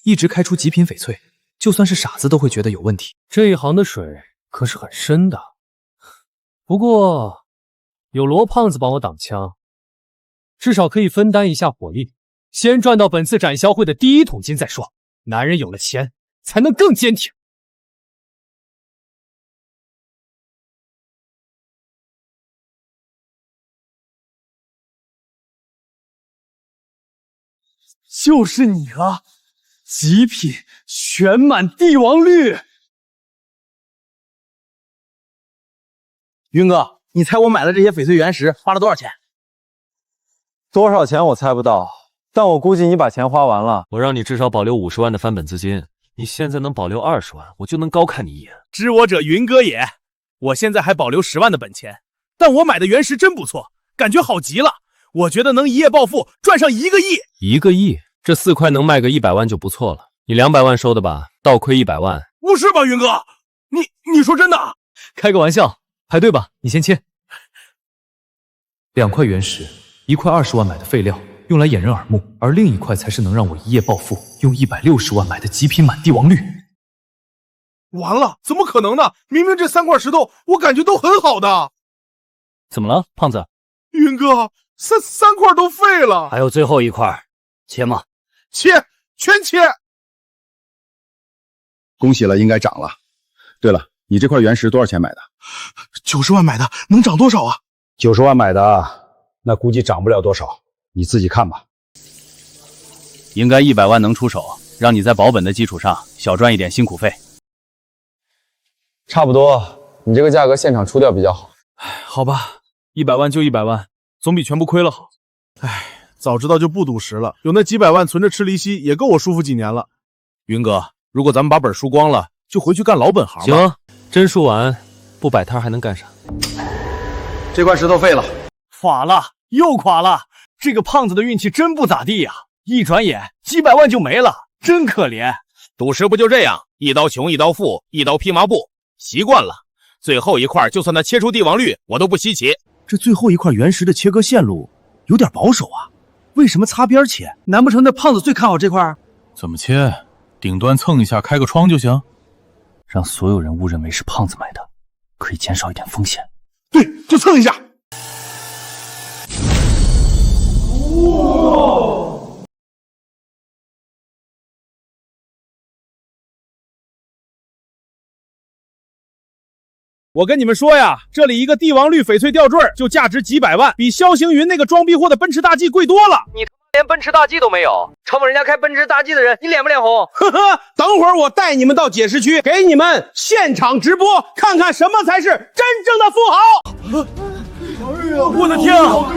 一直开出极品翡翠。就算是傻子都会觉得有问题。这一行的水可是很深的。不过有罗胖子帮我挡枪，至少可以分担一下火力，先赚到本次展销会的第1桶金再说。男人有了钱才能更坚挺。就是你啊！极品全满帝王绿。云哥，你猜我买的这些翡翠原石花了多少钱？多少钱我猜不到，但我估计你把钱花完了。我让你至少保留50万的翻本资金，你现在能保留20万，我就能高看你一眼。知我者云哥也。我现在还保留10万的本钱，但我买的原石真不错，感觉好极了。我觉得能一夜暴富，赚上1个亿。1个亿？这4块能卖个100万就不错了。你200万收的吧？倒亏100万。不是吧，云哥？你说真的？开个玩笑。排队吧，你先切。2块原石，1块20万买的废料，用来掩人耳目，而另1块才是能让我一夜暴富，用160万买的极品满帝王绿。完了，怎么可能呢？明明这3块石头我感觉都很好的。怎么了，胖子？云哥，三块都废了。还有最后1块，切吗？切，全切。恭喜了，应该涨了。对了，你这块原石多少钱买的？90万买的，能涨多少啊？90万买的，那估计涨不了多少，你自己看吧。应该100万能出手，让你在保本的基础上小赚一点辛苦费。差不多，你这个价格现场出掉比较好。好吧，100万就100万，总比全部亏了好。早知道就不赌石了，有那几百万存着吃利息，也够我舒服几年了。云哥，如果咱们把本输光了，就回去干老本行吧。行，真输完不摆摊还能干啥？这块石头废了，垮了，又垮了。这个胖子的运气真不咋地呀，一转眼几百万就没了，真可怜。赌石不就这样，一刀穷一刀富，一刀披麻布，习惯了。最后一块就算他切出帝王绿，我都不稀奇。这最后一块原石的切割线路有点保守啊，为什么擦边切？难不成那胖子最看好这块？怎么切？顶端蹭一下，开个窗就行？让所有人误认为是胖子买的，可以减少一点风险。对，就蹭一下。我跟你们说呀，这里一个帝王绿翡翠吊坠就价值几百万，比萧行云那个装逼货的奔驰大 G 贵多了。你他妈连奔驰大 G 都没有，瞅瞅人家开奔驰大 G 的人，你脸不脸红？呵呵，等会儿我带你们到解释区，给你们现场直播，看看什么才是真正的富豪。我的天啊！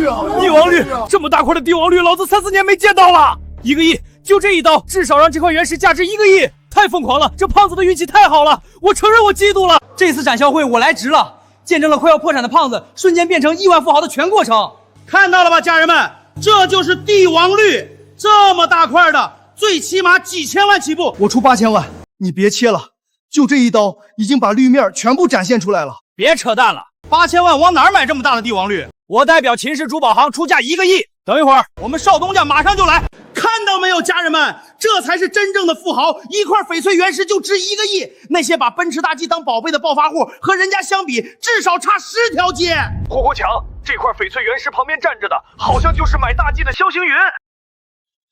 帝王绿这么大块的帝王绿，老子3、4年没见到了。1个亿，就这一刀，至少让这块原石价值1个亿。太疯狂了！这胖子的运气太好了，我承认我嫉妒了。这次展销会我来值了，见证了快要破产的胖子瞬间变成亿万富豪的全过程。看到了吧，家人们，这就是帝王绿，这么大块的，最起码几千万起步。我出8000万，你别切了，就这一刀已经把绿面全部展现出来了。别扯淡了，8000万往哪儿买这么大的帝王绿？我代表秦氏珠宝行出价1个亿。等一会儿，我们少东家马上就来。看到没有，家人们，这才是真正的富豪！一块翡翠原石就值1个亿，那些把奔驰大 G 当宝贝的暴发户和人家相比，至少差10条街。火强，这块翡翠原石旁边站着的，好像就是买大 G 的萧行云。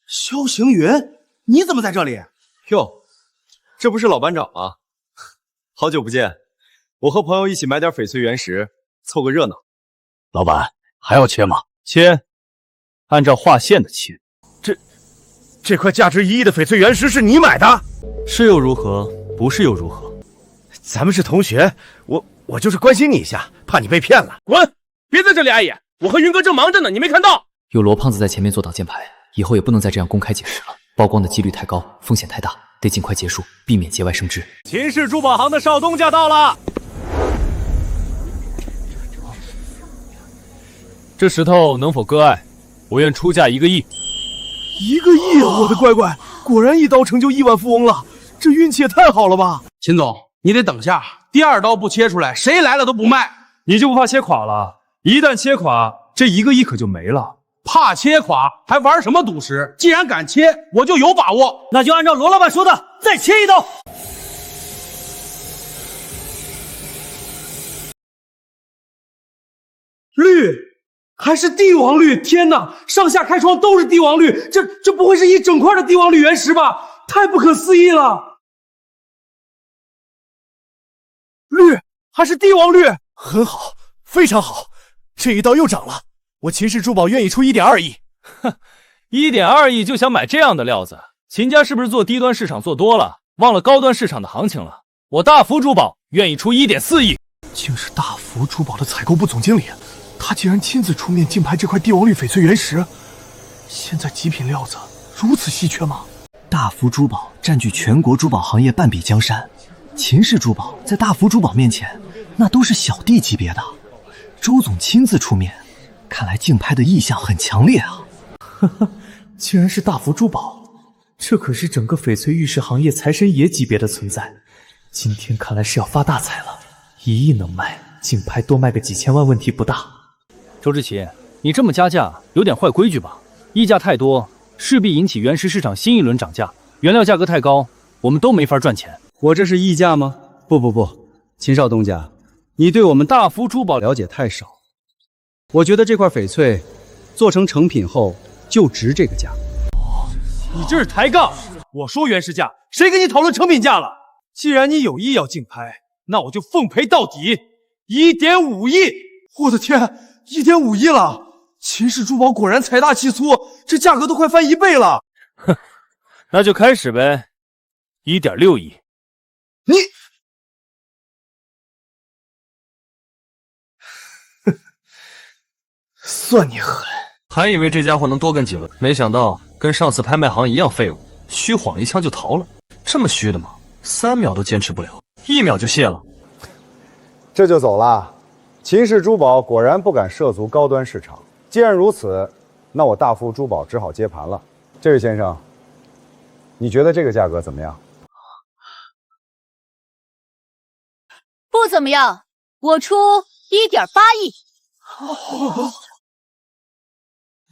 萧行云，你怎么在这里？哟，这不是老班长吗？好久不见，我和朋友一起买点翡翠原石，凑个热闹。老板，还要切吗？切，按照划线的切。这块价值1亿的翡翠原石是你买的？是又如何？不是又如何？咱们是同学，我就是关心你一下，怕你被骗了。滚！别在这里碍眼，我和云哥正忙着呢，你没看到？有罗胖子在前面做挡箭牌，以后也不能再这样公开解释了，曝光的几率太高，风险太大，得尽快结束，避免节外生枝。秦氏珠宝行的少东家到了。这石头能否割爱？我愿出价1个亿。1个亿啊！我的乖乖，果然一刀成就亿万富翁了，这运气也太好了吧！秦总，你得等下，第2刀不切出来，谁来了都不卖。你就不怕切垮了？一旦切垮，这1个亿可就没了。怕切垮还玩什么赌石？既然敢切，我就有把握。那就按照罗老板说的，再切一刀。绿，还是帝王绿！天哪，上下开窗都是帝王绿，这不会是一整块的帝王绿原石吧？太不可思议了！绿，还是帝王绿，很好，非常好，这一刀又涨了。我秦氏珠宝愿意出1.2亿。哼，1.2亿就想买这样的料子，秦家是不是做低端市场做多了，忘了高端市场的行情了？我大福珠宝愿意出1.4亿。竟是大福珠宝的采购部总经理，他竟然亲自出面竞拍这块帝王绿翡翠原石。现在极品料子如此稀缺吗？大福珠宝占据全国珠宝行业半壁江山，秦氏珠宝在大福珠宝面前那都是小弟级别的。周总亲自出面，看来竞拍的意向很强烈啊！呵呵，竟然是大福珠宝，这可是整个翡翠玉石行业财神爷级别的存在。今天看来是要发大财了，1亿能卖，竞拍多卖个几千万问题不大。周志奇，你这么加价有点坏规矩吧？溢价太多，势必引起原石市场新一轮涨价，原料价格太高，我们都没法赚钱。我这是溢价吗？不，秦少东家，你对我们大福珠宝了解太少。我觉得这块翡翠做成成品后就值这个价。你这是抬杠！我说原石价，谁跟你讨论成品价了？既然你有意要竞拍，那我就奉陪到底，1.5亿！我的天，1.5亿了！秦氏珠宝果然财大气粗，这价格都快翻1倍了。哼，那就开始呗，1.6亿。你，算你狠！还以为这家伙能多跟几轮，没想到跟上次拍卖行一样废物，虚晃一枪就逃了。这么虚的吗？3秒都坚持不了，1秒就谢了。这就走了。秦氏珠宝果然不敢涉足高端市场。既然如此，那我大福珠宝只好接盘了。这位先生，你觉得这个价格怎么样？不怎么样，我出1.8亿。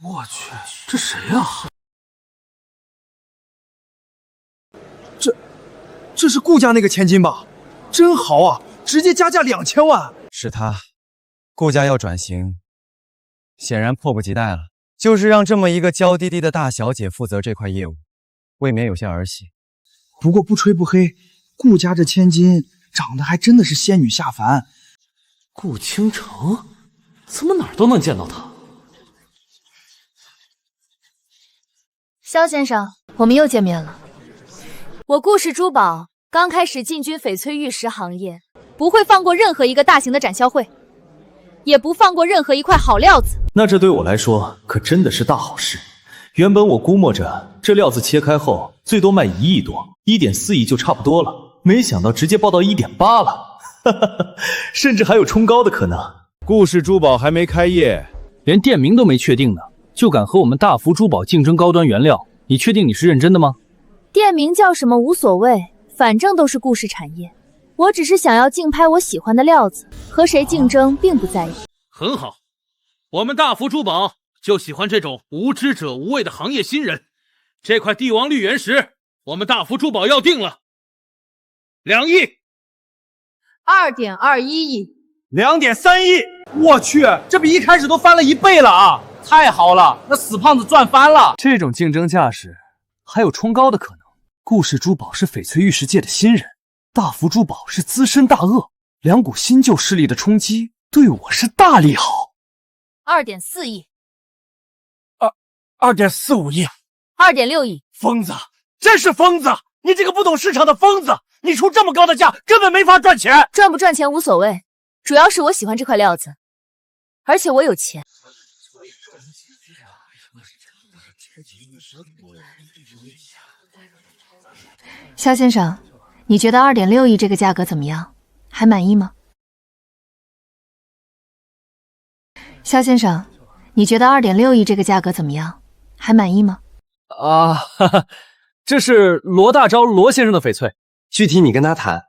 我去，这谁呀？这是顾家那个千金吧？真豪啊，直接加价2000万。是他，顾家要转型，显然迫不及待了。就是让这么一个娇滴滴的大小姐负责这块业务，未免有些儿戏。不过不吹不黑，顾家这千金长得还真的是仙女下凡。顾倾城，怎么哪儿都能见到他？萧先生，我们又见面了。我顾氏珠宝刚开始进军翡翠玉石行业，不会放过任何一个大型的展销会，也不放过任何一块好料子。那这对我来说可真的是大好事。原本我估摸着这料子切开后最多卖1亿多，1.4亿就差不多了，没想到直接爆到1.8了，甚至还有冲高的可能。顾氏珠宝还没开业，连店名都没确定呢，就敢和我们大福珠宝竞争高端原料，你确定你是认真的吗？店名叫什么无所谓，反正都是顾氏产业。我只是想要竞拍我喜欢的料子，和谁竞争并不在意。很好，我们大福珠宝就喜欢这种无知者无畏的行业新人。这块帝王绿原石，我们大福珠宝要定了，2亿，2.21亿，2.3亿。我去，这比一开始都翻了1倍了啊！太好了，那死胖子赚翻了。这种竞争架势，还有冲高的可能。顾氏珠宝是翡翠玉石界的新人，大福珠宝是资深大鳄，两股新旧势力的冲击，对我是大利好。2.4亿，2.45亿，2.6亿。疯子，真是疯子！你这个不懂市场的疯子！你出这么高的价，根本没法赚钱。赚不赚钱无所谓，主要是我喜欢这块料子，而且我有钱。萧先生，你觉得2.6亿这个价格怎么样？还满意吗？萧先生，你觉得2.6亿这个价格怎么样？还满意吗？哈哈，这是罗大钊罗先生的翡翠，具体你跟他谈。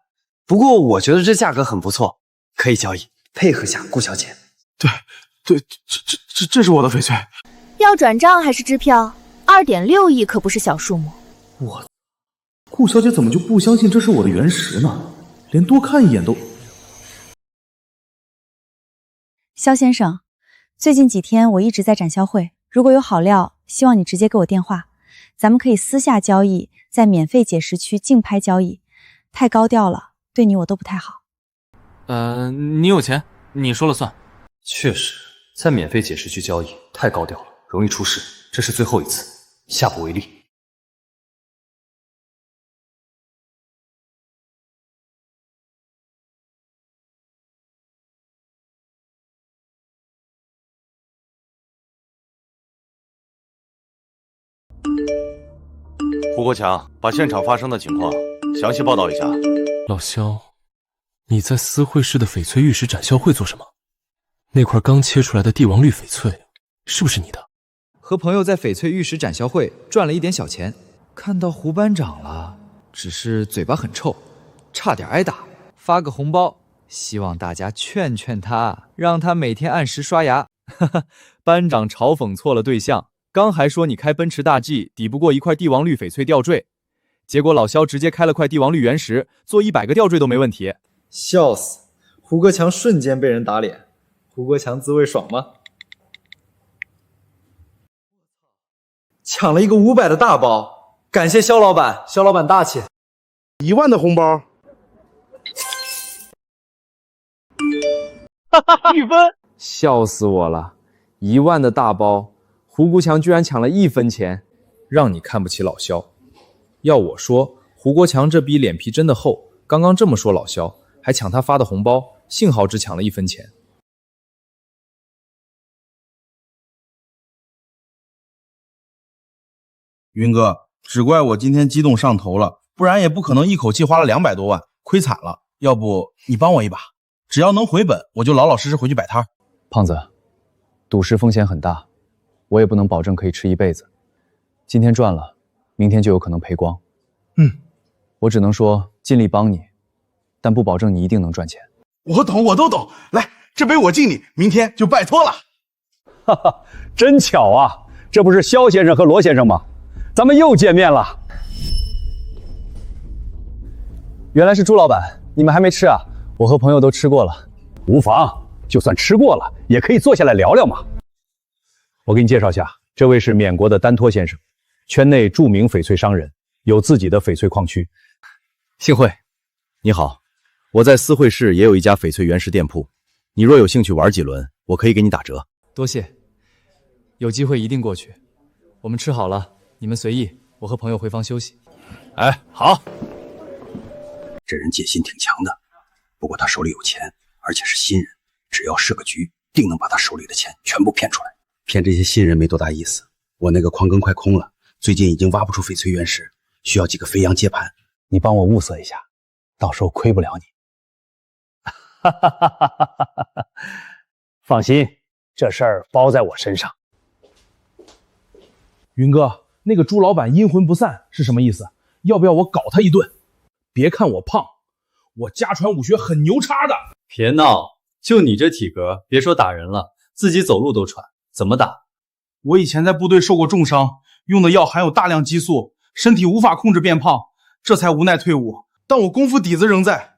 不过我觉得这价格很不错，可以交易，配合下顾小姐。对，这是我的翡翠。要转账还是支票？2.6亿可不是小数目。顾小姐怎么就不相信这是我的原石呢？连多看一眼都……萧先生，最近几天我一直在展销会，如果有好料，希望你直接给我电话，咱们可以私下交易，在免费解石区竞拍交易。太高调了，对你我都不太好。你有钱，你说了算。确实，在免费解石区交易太高调了，容易出事。这是最后一次，下不为例。胡国强，把现场发生的情况详细报道一下。老萧，你在思惠市的翡翠玉石展销会做什么？那块刚切出来的帝王绿翡翠，是不是你的？和朋友在翡翠玉石展销会赚了一点小钱，看到胡班长了，只是嘴巴很臭，差点挨打。发个红包，希望大家劝劝他，让他每天按时刷牙。哈哈，班长嘲讽错了对象。刚还说你开奔驰大 G 抵不过一块帝王绿翡翠吊坠，结果老萧直接开了块帝王绿原石，做100个吊坠都没问题。笑死！胡国强瞬间被人打脸，胡国强滋味爽吗？抢了一个500的大包，感谢肖老板，肖老板大气。1万的红包，1分，笑死我了！1万的大包。胡国强居然抢了1分钱，让你看不起老萧。要我说，胡国强这逼脸皮真的厚，刚刚这么说老萧，还抢他发的红包，幸好只抢了1分钱。云哥，只怪我今天激动上头了，不然也不可能一口气花了200多万，亏惨了。要不你帮我一把，只要能回本，我就老老实实回去摆摊。胖子，赌石风险很大。我也不能保证可以吃一辈子，今天赚了，明天就有可能赔光。我只能说尽力帮你，但不保证你一定能赚钱。我懂，我都懂。来，这杯我敬你，明天就拜托了。哈哈，真巧啊！这不是肖先生和罗先生吗？咱们又见面了。原来是朱老板，你们还没吃啊？我和朋友都吃过了。无妨，就算吃过了，也可以坐下来聊聊嘛。我给你介绍下，这位是缅国的丹托先生，圈内著名翡翠商人，有自己的翡翠矿区。幸会，你好，我在思惠市也有一家翡翠原石店铺，你若有兴趣玩几轮，我可以给你打折。多谢，有机会一定过去。我们吃好了，你们随意，我和朋友回房休息。哎，好。这人戒心挺强的，不过他手里有钱，而且是新人，只要设个局，定能把他手里的钱全部骗出来。骗这些新人没多大意思，我那个矿坑快空了，最近已经挖不出翡翠原石，需要几个肥羊接盘，你帮我物色一下，到时候亏不了你。哈哈哈哈哈！放心，这事儿包在我身上。云哥，那个朱老板阴魂不散是什么意思？要不要我搞他一顿？别看我胖，我家传武学很牛叉的。别闹，就你这体格，别说打人了，自己走路都喘，怎么打？我以前在部队受过重伤，用的药含有大量激素，身体无法控制变胖，这才无奈退伍。但我功夫底子仍在，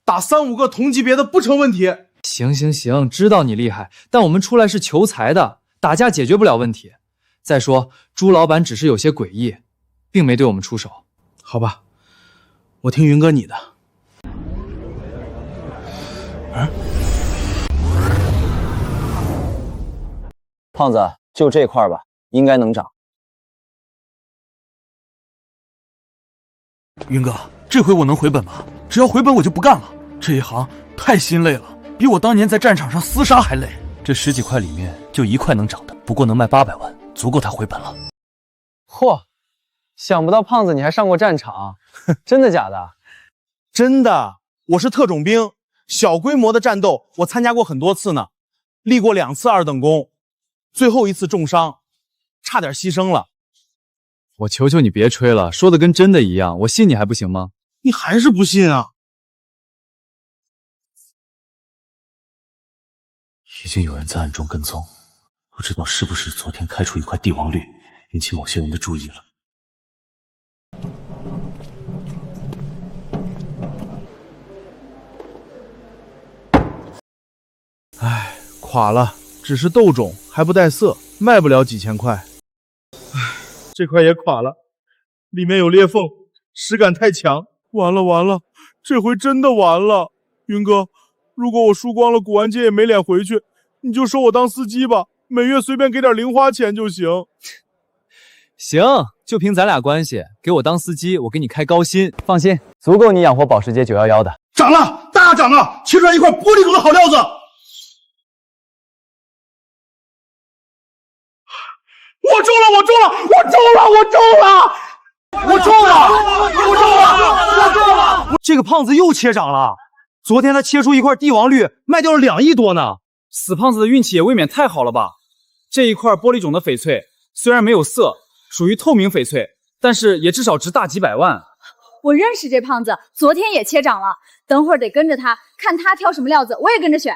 打3、5个同级别的不成问题。行行行，知道你厉害，但我们出来是求财的，打架解决不了问题。再说朱老板只是有些诡异，并没对我们出手。好吧，我听云哥你的。胖子，就这块吧，应该能涨。云哥，这回我能回本吗？只要回本我就不干了，这一行太心累了，比我当年在战场上厮杀还累。这10几块里面就1块能涨的，不过能卖800万，足够他回本了。嚯，想不到胖子你还上过战场，真的假的？真的，我是特种兵，小规模的战斗我参加过很多次呢，立过2次2等功，最后一次重伤，差点牺牲了。我求求你别吹了，说的跟真的一样，我信你还不行吗？你还是不信啊？已经有人在暗中跟踪，不知道是不是昨天开出一块帝王绿，引起某些人的注意了。唉，垮了，只是豆种，还不带色，卖不了几千块。唉，这块也垮了，里面有裂缝，实感太强。完了完了，这回真的完了。云哥，如果我输光了古玩街也没脸回去，你就收我当司机吧，每月随便给点零花钱就行。行，就凭咱俩关系，给我当司机，我给你开高薪。放心，足够你养活保时捷911的。涨了，大涨了，切出来一块玻璃种的好料子。我中了，我中了，我中了，我中了！我中了！我中了！我中了！这个胖子又切涨了，昨天他切出一块帝王绿，卖掉了2亿多呢。死胖子的运气也未免太好了吧？这一块玻璃种的翡翠虽然没有色，属于透明翡翠，但是也至少值大几百万。我认识这胖子，昨天也切涨了，等会儿得跟着他，看他挑什么料子，我也跟着选。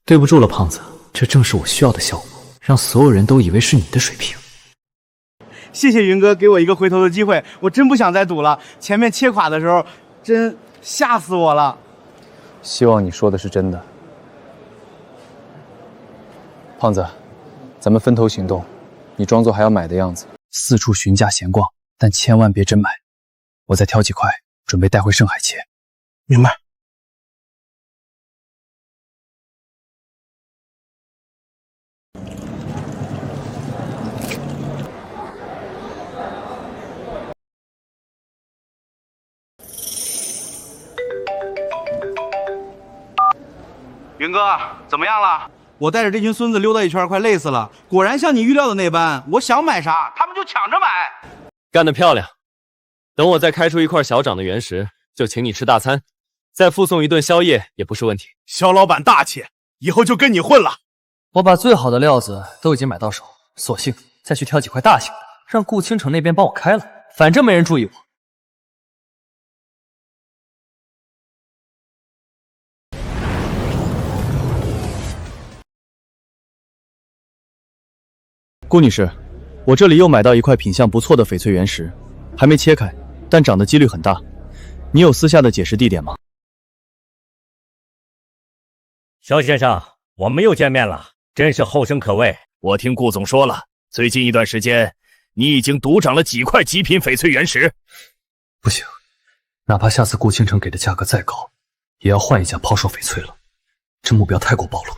对不住了，胖子，这正是我需要的效果，让所有人都以为是你的水平。谢谢云哥给我一个回头的机会，我真不想再赌了。前面切垮的时候，真吓死我了。希望你说的是真的。胖子，咱们分头行动，你装作还要买的样子，四处询价闲逛，但千万别真买。我再挑几块，准备带回盛海切。明白。云哥，怎么样了？我带着这群孙子溜达一圈，快累死了。果然像你预料的那般，我想买啥，他们就抢着买。干得漂亮！等我再开出一块小涨的原石，就请你吃大餐，再附送一顿宵夜也不是问题。肖老板大气，以后就跟你混了。我把最好的料子都已经买到手，索性再去挑几块大型的，让顾倾城那边帮我开了，反正没人注意我。顾女士，我这里又买到一块品相不错的翡翠原石，还没切开，但长的几率很大。你有私下的解释地点吗？肖先生，我们又见面了，真是后生可畏。我听顾总说了，最近一段时间，你已经独掌了几块极品翡翠原石。不行，哪怕下次顾倾城给的价格再高，也要换一家抛售翡翠了。这目标太过暴露。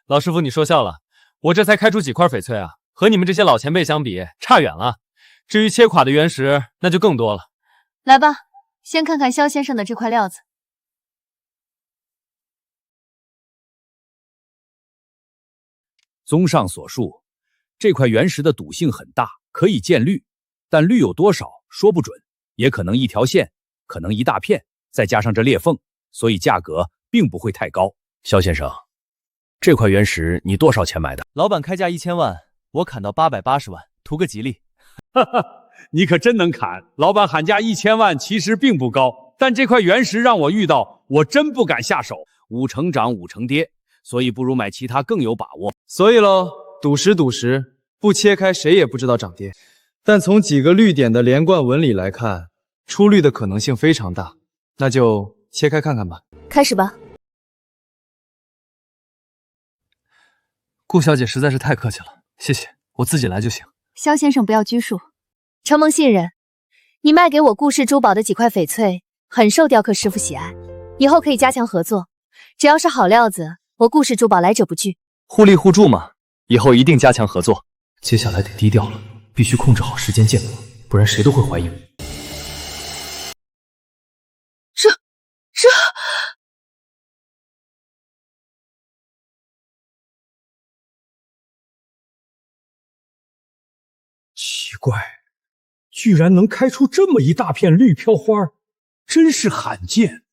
老师傅，你说笑了，我这才开出几块翡翠啊，和你们这些老前辈相比，差远了。至于切垮的原石，那就更多了。来吧，先看看肖先生的这块料子。综上所述，这块原石的赌性很大，可以见绿，但绿有多少说不准，也可能一条线，可能一大片，再加上这裂缝，所以价格并不会太高。肖先生，这块原石你多少钱买的？老板开价1000万，我砍到880万，图个吉利。哈哈，你可真能砍！老板喊价1000万，其实并不高，但这块原石让我遇到，我真不敢下手。5成涨5成跌，所以不如买其他更有把握。所以喽，赌石，不切开谁也不知道涨跌。但从几个绿点的连贯纹理来看，出绿的可能性非常大，那就切开看看吧。开始吧。顾小姐实在是太客气了，谢谢，我自己来就行。肖先生不要拘束，承蒙信任，你卖给我顾氏珠宝的几块翡翠很受雕刻师傅喜爱，以后可以加强合作。只要是好料子，我顾氏珠宝来者不拒。互利互助嘛，以后一定加强合作。接下来得低调了，必须控制好时间间隔，不然谁都会怀疑我。这……奇怪，居然能开出这么一大片绿飘花，真是罕见。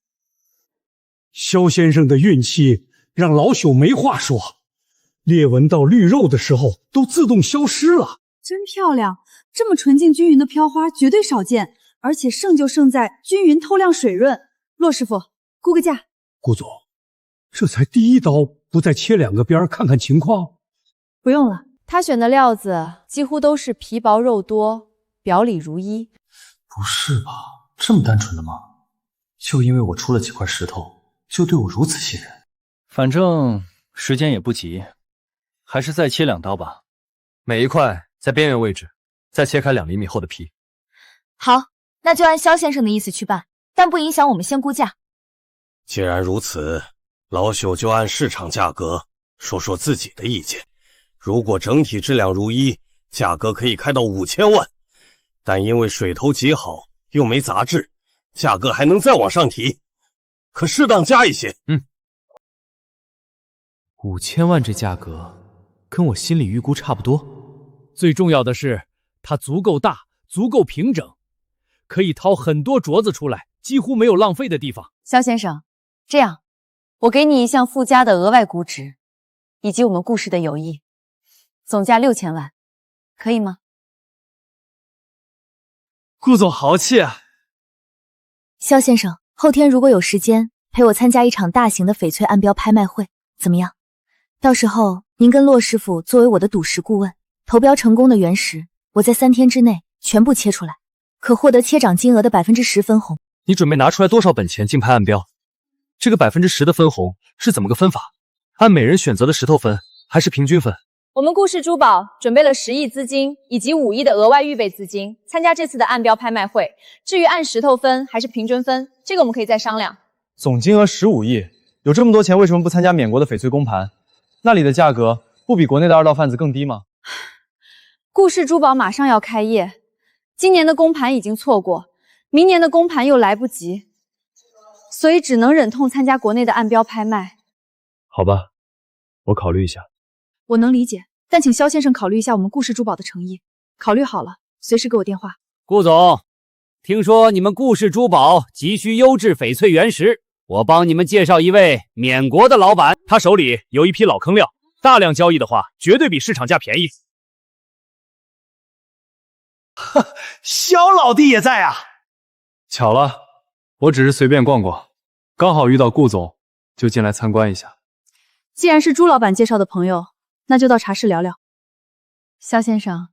肖先生的运气让老朽没话说，裂纹到绿肉的时候都自动消失了。真漂亮，这么纯净均匀的飘花绝对少见，而且胜就胜在均匀透亮水润。骆师傅，估个价。顾总，这才第一刀，不再切2个边看看情况？不用了。他选的料子几乎都是皮薄肉多，表里如一。不是吧？这么单纯的吗？就因为我出了几块石头，就对我如此信任？反正时间也不急，还是再切2刀吧。每一块在边缘位置，再切开2厘米厚的皮。好，那就按肖先生的意思去办，但不影响我们先估价。既然如此，老朽就按市场价格说说自己的意见。如果整体质量如一，价格可以开到5000万，但因为水头极好，又没杂质，价格还能再往上提，可适当加一些。5000万这价格，跟我心里预估差不多。最重要的是，它足够大，足够平整，可以掏很多镯子出来，几乎没有浪费的地方。肖先生，这样，我给你一项附加的额外估值，以及我们顾氏的友谊。总价6000万，可以吗？顾总豪气啊！肖先生，后天如果有时间，陪我参加一场大型的翡翠暗标拍卖会，怎么样？到时候您跟骆师傅作为我的赌石顾问，投标成功的原石，我在3天之内全部切出来，可获得切涨金额的10%分红。你准备拿出来多少本钱竞拍暗标？这个10%的分红是怎么个分法？按每人选择的石头分，还是平均分？我们顾氏珠宝准备了10亿资金以及5亿的额外预备资金，参加这次的暗标拍卖会。至于按石头分还是平均分，这个我们可以再商量。总金额15亿，有这么多钱，为什么不参加缅国的翡翠公盘？那里的价格不比国内的2道贩子更低吗？顾氏珠宝马上要开业，今年的公盘已经错过，明年的公盘又来不及，所以只能忍痛参加国内的暗标拍卖。好吧，我考虑一下。我能理解，但请肖先生考虑一下我们顾氏珠宝的诚意。考虑好了，随时给我电话。顾总，听说你们顾氏珠宝急需优质翡翠原石，我帮你们介绍一位缅国的老板，他手里有一批老坑料，大量交易的话，绝对比市场价便宜。肖老弟也在啊！巧了，我只是随便逛逛，刚好遇到顾总，就进来参观一下。既然是朱老板介绍的朋友，那就到茶室聊聊。肖先生，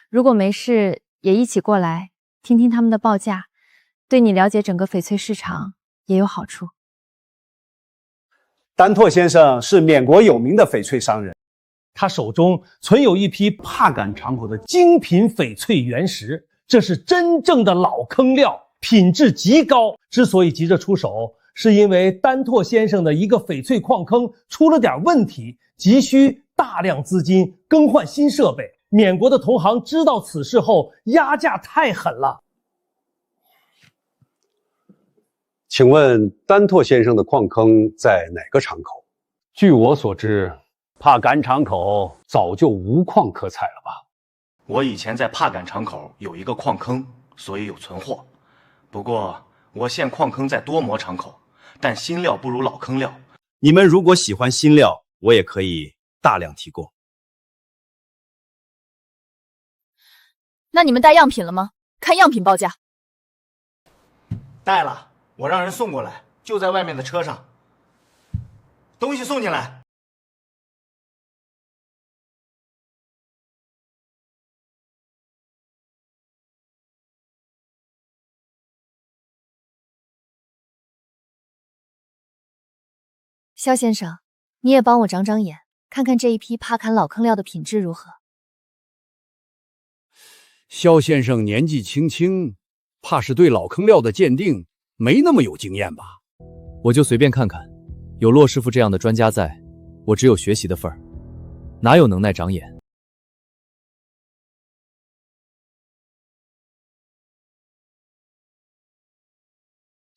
如果没事，也一起过来听听他们的报价，对你了解整个翡翠市场也有好处。丹拓先生是缅国有名的翡翠商人，他手中存有一批帕敢敞口的精品翡翠原石，这是真正的老坑料，品质极高。之所以急着出手，是因为丹拓先生的一个翡翠矿坑出了点问题，急需大量资金更换新设备。缅国的同行知道此事后，压价太狠了。请问丹拓先生的矿坑在哪个场口？据我所知，帕敢场口早就无矿可采了吧？我以前在帕敢场口有一个矿坑，所以有存货。不过我现矿坑在多摩场口，但新料不如老坑料。你们如果喜欢新料，我也可以大量提供。那你们带样品了吗？看样品报价。带了，我让人送过来，就在外面的车上。东西送进来。肖先生，你也帮我长长眼，看看这一批帕坎老坑料的品质如何。肖先生年纪轻轻，怕是对老坑料的鉴定没那么有经验吧？我就随便看看，有骆师傅这样的专家在，我只有学习的份儿，哪有能耐长眼？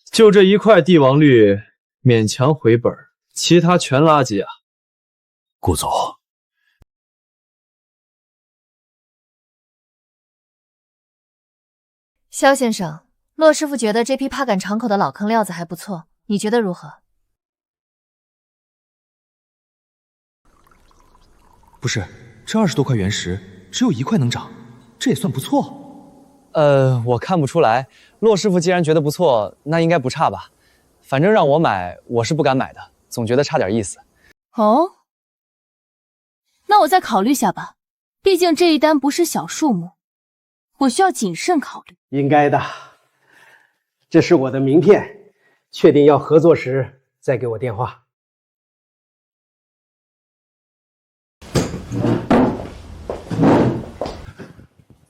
就这一块帝王绿，勉强回本，其他全垃圾啊！顾总。肖先生，骆师傅觉得这批帕敢敞口的老坑料子还不错，你觉得如何？不是，这20多块原石，只有1块能长，这也算不错。我看不出来。骆师傅既然觉得不错，那应该不差吧？反正让我买，我是不敢买的，总觉得差点意思。哦，那我再考虑下吧，毕竟这一单不是小数目，我需要谨慎考虑。应该的，这是我的名片，确定要合作时再给我电话。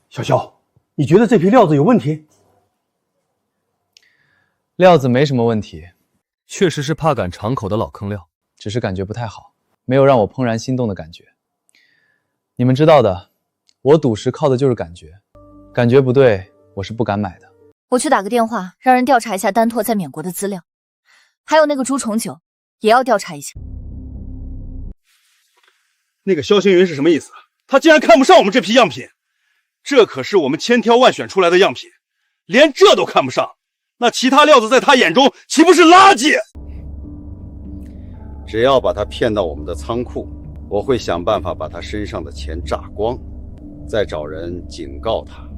小肖，你觉得这批料子有问题？料子没什么问题，确实是帕敢敞口的老坑料，只是感觉不太好，没有让我怦然心动的感觉。你们知道的，我赌石靠的就是感觉，感觉不对，我是不敢买的。我去打个电话，让人调查一下丹拓在缅国的资料，还有那个朱重九，也要调查一下。那个萧星云是什么意思？他竟然看不上我们这批样品，这可是我们千挑万选出来的样品，连这都看不上，那其他料子在他眼中岂不是垃圾？只要把他骗到我们的仓库，我会想办法把他身上的钱榨光，再找人警告他，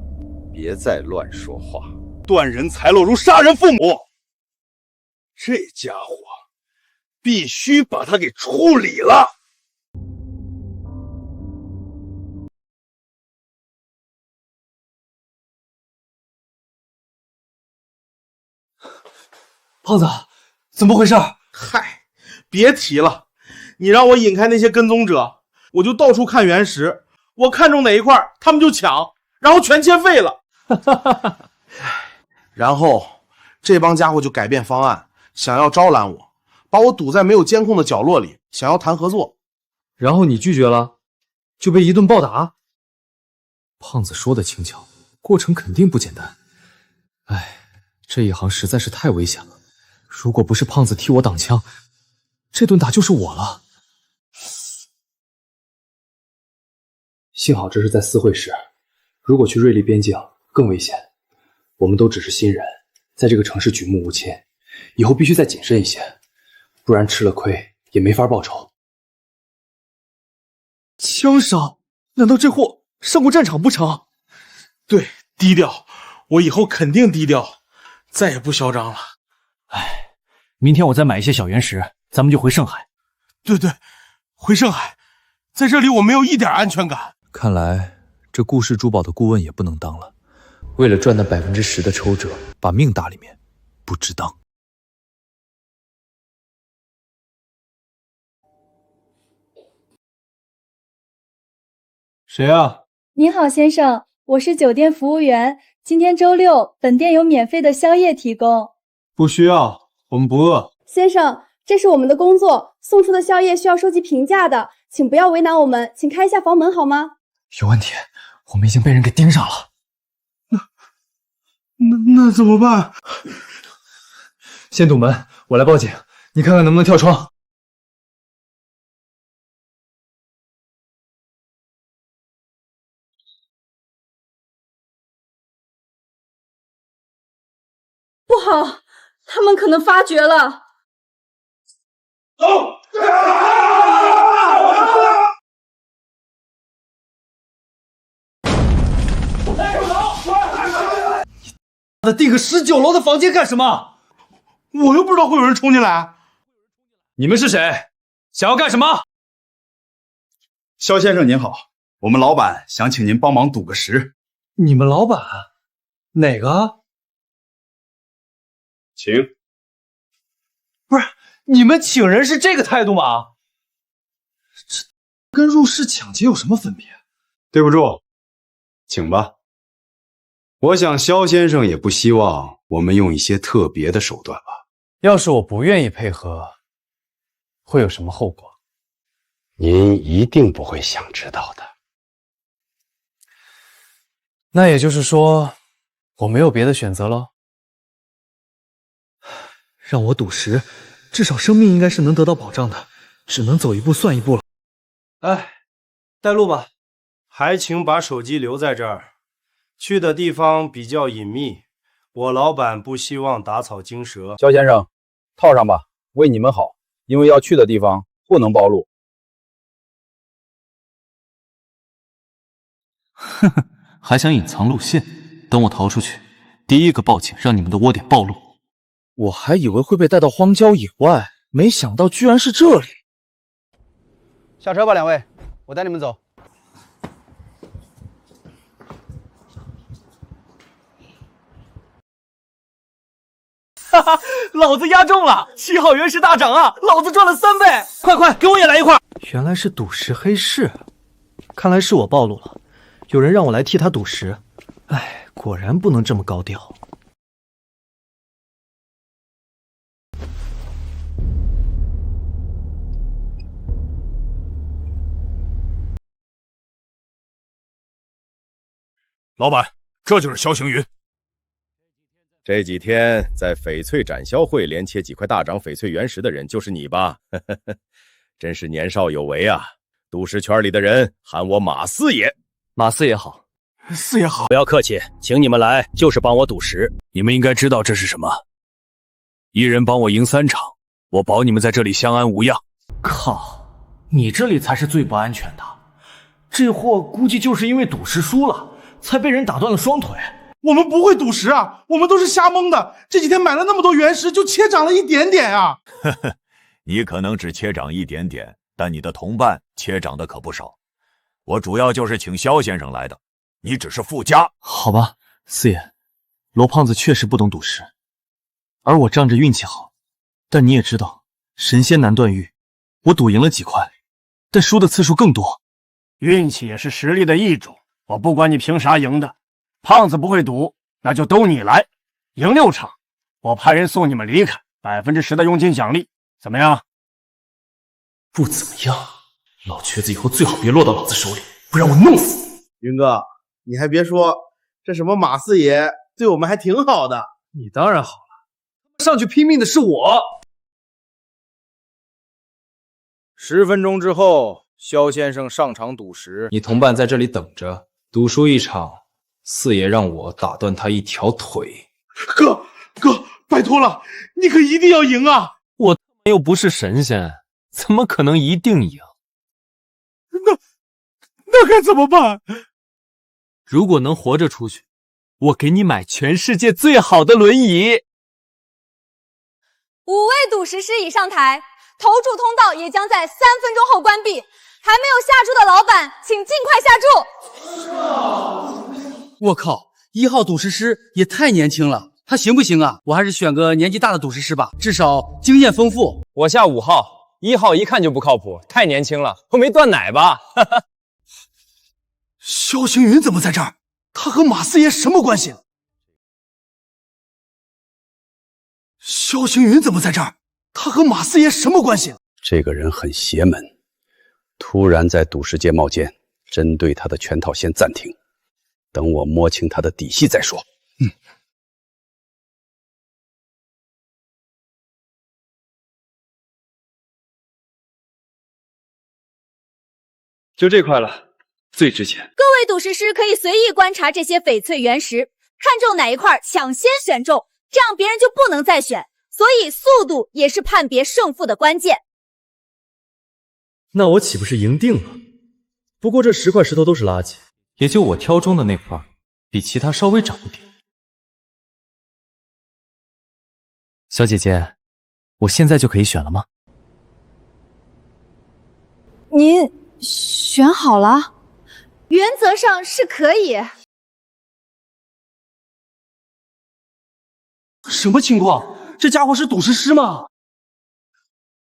别再乱说话。断人财路如杀人父母，这家伙必须把他给处理了。胖子，怎么回事？嗨，别提了，你让我引开那些跟踪者，我就到处看原石，我看中哪一块，他们就抢，然后全切废了。然后这帮家伙就改变方案，想要招揽我，把我堵在没有监控的角落里，想要谈合作。然后你拒绝了，就被一顿暴打。胖子说的轻巧，过程肯定不简单。哎，这一行实在是太危险了。如果不是胖子替我挡枪，这顿打就是我了。幸好这是在私会时，如果去瑞丽边境更危险。我们都只是新人，在这个城市举目无亲，以后必须再谨慎一些，不然吃了亏也没法报仇。枪伤？难道这货上过战场不成？对，低调，我以后肯定低调，再也不嚣张了。哎，明天我再买一些小原石，咱们就回盛海。对，回盛海，在这里我没有一点安全感。看来这顾氏珠宝的顾问也不能当了。为了赚那10%的抽折，把命搭里面，不值当。谁啊？您好，先生，我是酒店服务员。今天周六，本店有免费的宵夜提供。不需要，我们不饿。先生，这是我们的工作，送出的宵夜需要收集评价的，请不要为难我们，请开一下房门好吗？有问题，我们已经被人给盯上了。那怎么办？先堵门，我来报警，你看看能不能跳窗。不好，他们可能发觉了。走！订个19楼的房间干什么？我又不知道会有人冲进来。你们是谁？想要干什么？肖先生您好，我们老板想请您帮忙赌个10。你们老板哪个？请。不是，你们请人是这个态度吗？这跟入室抢劫有什么分别？对不住，请吧。我想肖先生也不希望我们用一些特别的手段吧。要是我不愿意配合，会有什么后果？您一定不会想知道的。那也就是说，我没有别的选择喽？让我赌10，至少生命应该是能得到保障的，只能走一步算一步了。哎，带路吧，还请把手机留在这儿。去的地方比较隐秘，我老板不希望打草惊蛇。肖先生，套上吧，为你们好，因为要去的地方不能暴露。呵呵，还想隐藏路线？等我逃出去，第一个报警，让你们的窝点暴露。我还以为会被带到荒郊野外，没想到居然是这里。下车吧，两位，我带你们走。哈哈，老子押中了，7号原石大涨啊！老子赚了3倍！快，给我也来一块！原来是赌10黑市，看来是我暴露了，有人让我来替他赌10。哎，果然不能这么高调。老板，这就是肖行云。这几天在翡翠展销会连切几块大涨翡翠原石的人就是你吧？真是年少有为啊！赌石圈里的人喊我马四爷。马四爷好。四爷好。不要客气，请你们来就是帮我赌石。你们应该知道这是什么。一人帮我赢3场，我保你们在这里相安无恙。靠，你这里才是最不安全的。这货估计就是因为赌石输了，才被人打断了双腿。我们不会赌石啊，我们都是瞎蒙的。这几天买了那么多原石，就切涨了一点点啊。呵呵，你可能只切涨一点点，但你的同伴切涨的可不少。我主要就是请肖先生来的，你只是附加。好吧，四爷，罗胖子确实不懂赌石，而我仗着运气好。但你也知道，神仙难断玉，我赌赢了几块，但输的次数更多。运气也是实力的一种，我不管你凭啥赢的。胖子不会赌，那就都你来，赢6场，我派人送你们离开，10%的佣金奖励，怎么样？不怎么样，老瘸子以后最好别落到老子手里，不然我弄死你！云哥，你还别说，这什么马四爷对我们还挺好的。你当然好了，上去拼命的是我。10分钟之后，肖先生上场赌石，你同伴在这里等着，赌输1场。四爷让我打断他一条腿。哥，拜托了，你可一定要赢啊！我又不是神仙，怎么可能一定赢？那该怎么办？如果能活着出去，我给你买全世界最好的轮椅。5位赌石师已上台，投注通道也将在3分钟后关闭。还没有下注的老板，请尽快下注。我靠，1号赌石师也太年轻了，他行不行啊？我还是选个年纪大的赌石师吧，至少经验丰富。我下5号，1号一看就不靠谱，太年轻了，会没断奶吧？萧星云怎么在这儿？他和马四爷什么关系？萧星云怎么在这儿？他和马四爷什么关系？这个人很邪门，突然在赌石界冒尖，针对他的圈套先暂停，等我摸清他的底细再说。就这块了，最值钱。各位赌石师可以随意观察这些翡翠原石，看中哪一块抢先选中，这样别人就不能再选。所以速度也是判别胜负的关键。那我岂不是赢定了？不过这10块石头都是垃圾，也就我挑中的那块比其他稍微涨一点。小姐姐，我现在就可以选了吗？您选好了？原则上是可以。什么情况？这家伙是赌石师吗？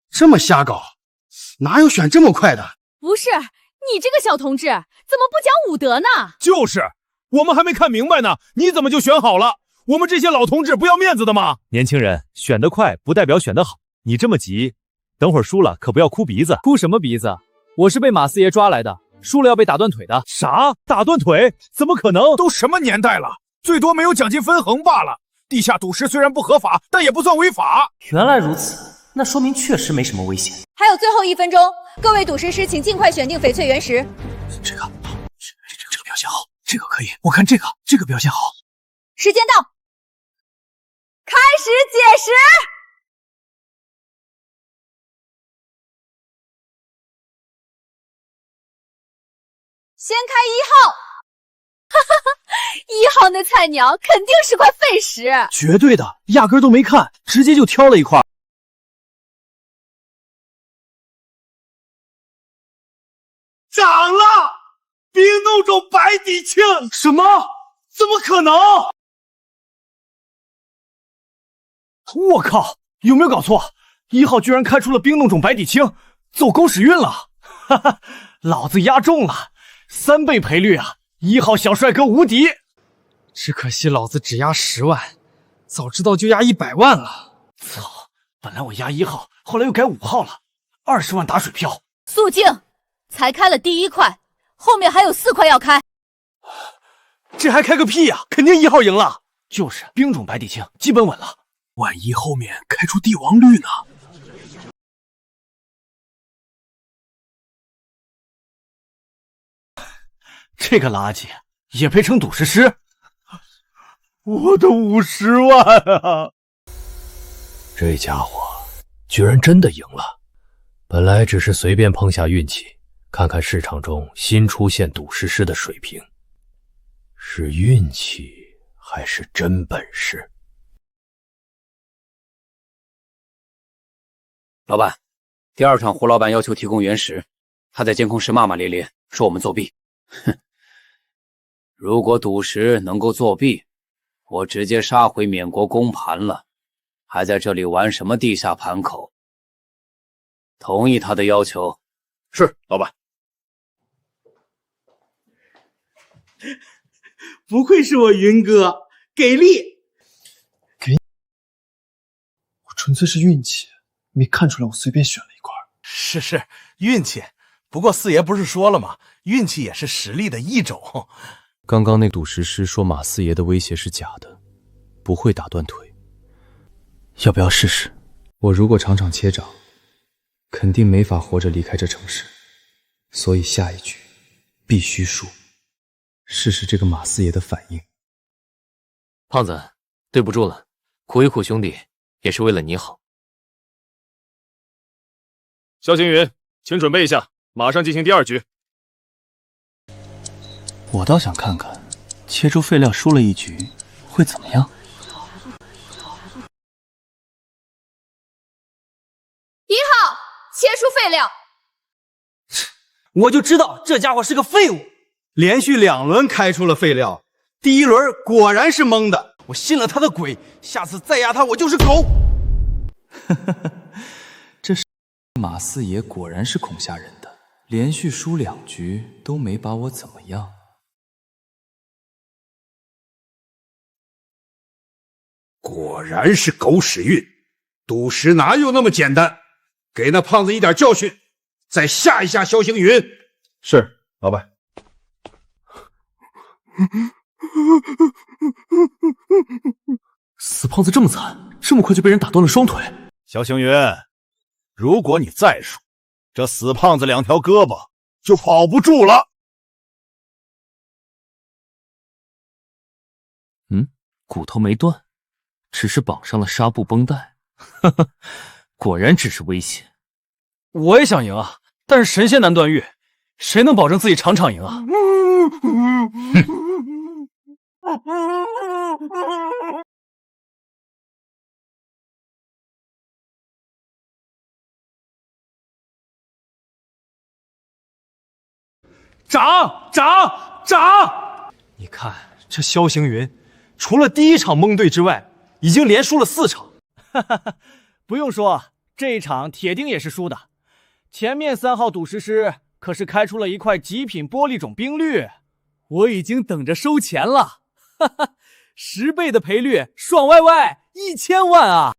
这么瞎搞，哪有选这么快的？不是，你这个小同志怎么不讲武德呢？就是，我们还没看明白呢，你怎么就选好了？我们这些老同志不要面子的吗？年轻人选得快不代表选得好，你这么急，等会儿输了可不要哭鼻子。哭什么鼻子？我是被马四爷抓来的，输了要被打断腿的。啥？打断腿？怎么可能？都什么年代了，最多没有奖金分红罢了。地下赌石虽然不合法，但也不算违法。原来如此，那说明确实没什么危险。还有最后1分钟，各位赌石师请尽快选定翡翠原石。这个表现好，这个可以。我看这个表现好。时间到，开始解石。先开1号。哈哈哈，1号那菜鸟肯定是块废石，绝对的，压根都没看，直接就挑了一块。涨了！冰冻种白底青！什么？怎么可能？我靠！有没有搞错？1号居然开出了冰冻种白底青，走狗屎运了！哈哈，老子压中了，3倍赔率啊！1号小帅哥无敌，只可惜老子只压10万，早知道就压100万了。操！本来我压1号，后来又改5号了，20万打水漂。肃静，才开了第1块，后面还有4块要开。这还开个屁呀！肯定1号赢了。就是冰种白底青，基本稳了。万一后面开出帝王绿呢？这个垃圾也配称赌石师？我的50万啊！这家伙居然真的赢了。本来只是随便碰下运气，看看市场中新出现赌石师的水平，是运气还是真本事？老板，第2场胡老板要求提供原石，他在监控室骂骂咧咧，说我们作弊。哼！如果赌石能够作弊，我直接杀回缅国公盘了，还在这里玩什么地下盘口？同意他的要求。是，老板。不愧是我云哥，给力！我纯粹是运气，没看出来我随便选了一块。是运气，不过四爷不是说了吗？运气也是实力的一种。刚刚那赌石师说马四爷的威胁是假的，不会打断腿。要不要试试？我如果场场切掌，肯定没法活着离开这城市，所以下一局必须输，试试这个马四爷的反应。胖子，对不住了，苦一苦兄弟，也是为了你好。萧星云，请准备一下，马上进行第2局。我倒想看看，切出废料输了1局会怎么样。1号切出废料。我就知道这家伙是个废物。连续2轮开出了废料，第1轮果然是蒙的，我信了他的鬼，下次再压他我就是狗。这马四爷果然是恐吓人的，连续输2局都没把我怎么样。果然是狗屎运，赌石哪有那么简单？给那胖子一点教训，再吓一吓萧星云。是，老板。死胖子这么惨，这么快就被人打断了双腿。萧星云，如果你再输，这死胖子2条胳膊就保不住了。骨头没断，只是绑上了纱布绷带。哈哈，果然只是威胁。我也想赢啊，但是神仙难断玉，谁能保证自己场场赢啊？涨！你看这萧行云，除了第1场蒙对之外，已经连输了4场。不用说，这一场铁定也是输的。前面3号赌石师可是开出了一块极品玻璃种冰绿，我已经等着收钱了。哈哈，10倍的赔率，爽歪歪，1000万啊！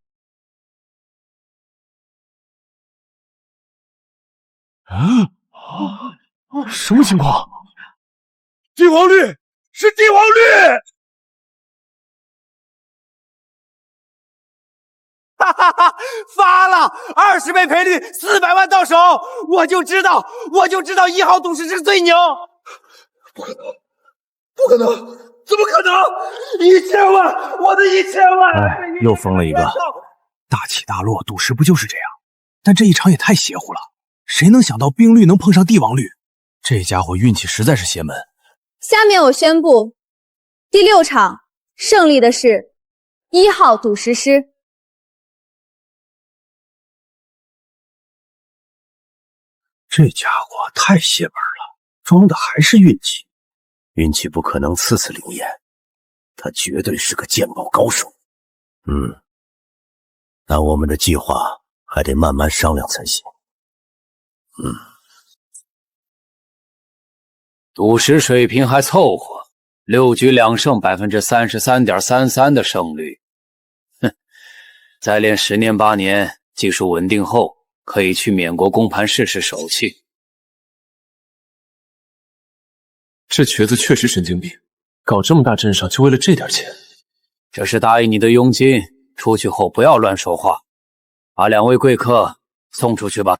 什么情况？帝王绿是帝王绿！哈哈哈，发了！20倍赔率，400万到手！我就知道1号赌石是最牛！不可能，不可能，怎么可能？1000万，我的1000万！哎，又疯了一个。大起大落，赌石不就是这样？但这一场也太邪乎了，谁能想到冰绿能碰上帝王绿？这家伙运气实在是邪门。下面我宣布，第6场胜利的是1号赌石师。这家伙太邪门了，装的还是运气。运气不可能次次灵验，他绝对是个鉴宝高手。那我们的计划还得慢慢商量才行。赌石水平还凑合，6局2胜，33.33%的胜率。哼，再练10年8年，技术稳定后，可以去缅国公盘试试手气。这瘸子确实神经病，搞这么大阵仗就为了这点钱。这是答应你的佣金，出去后不要乱说话。把2位贵客送出去吧。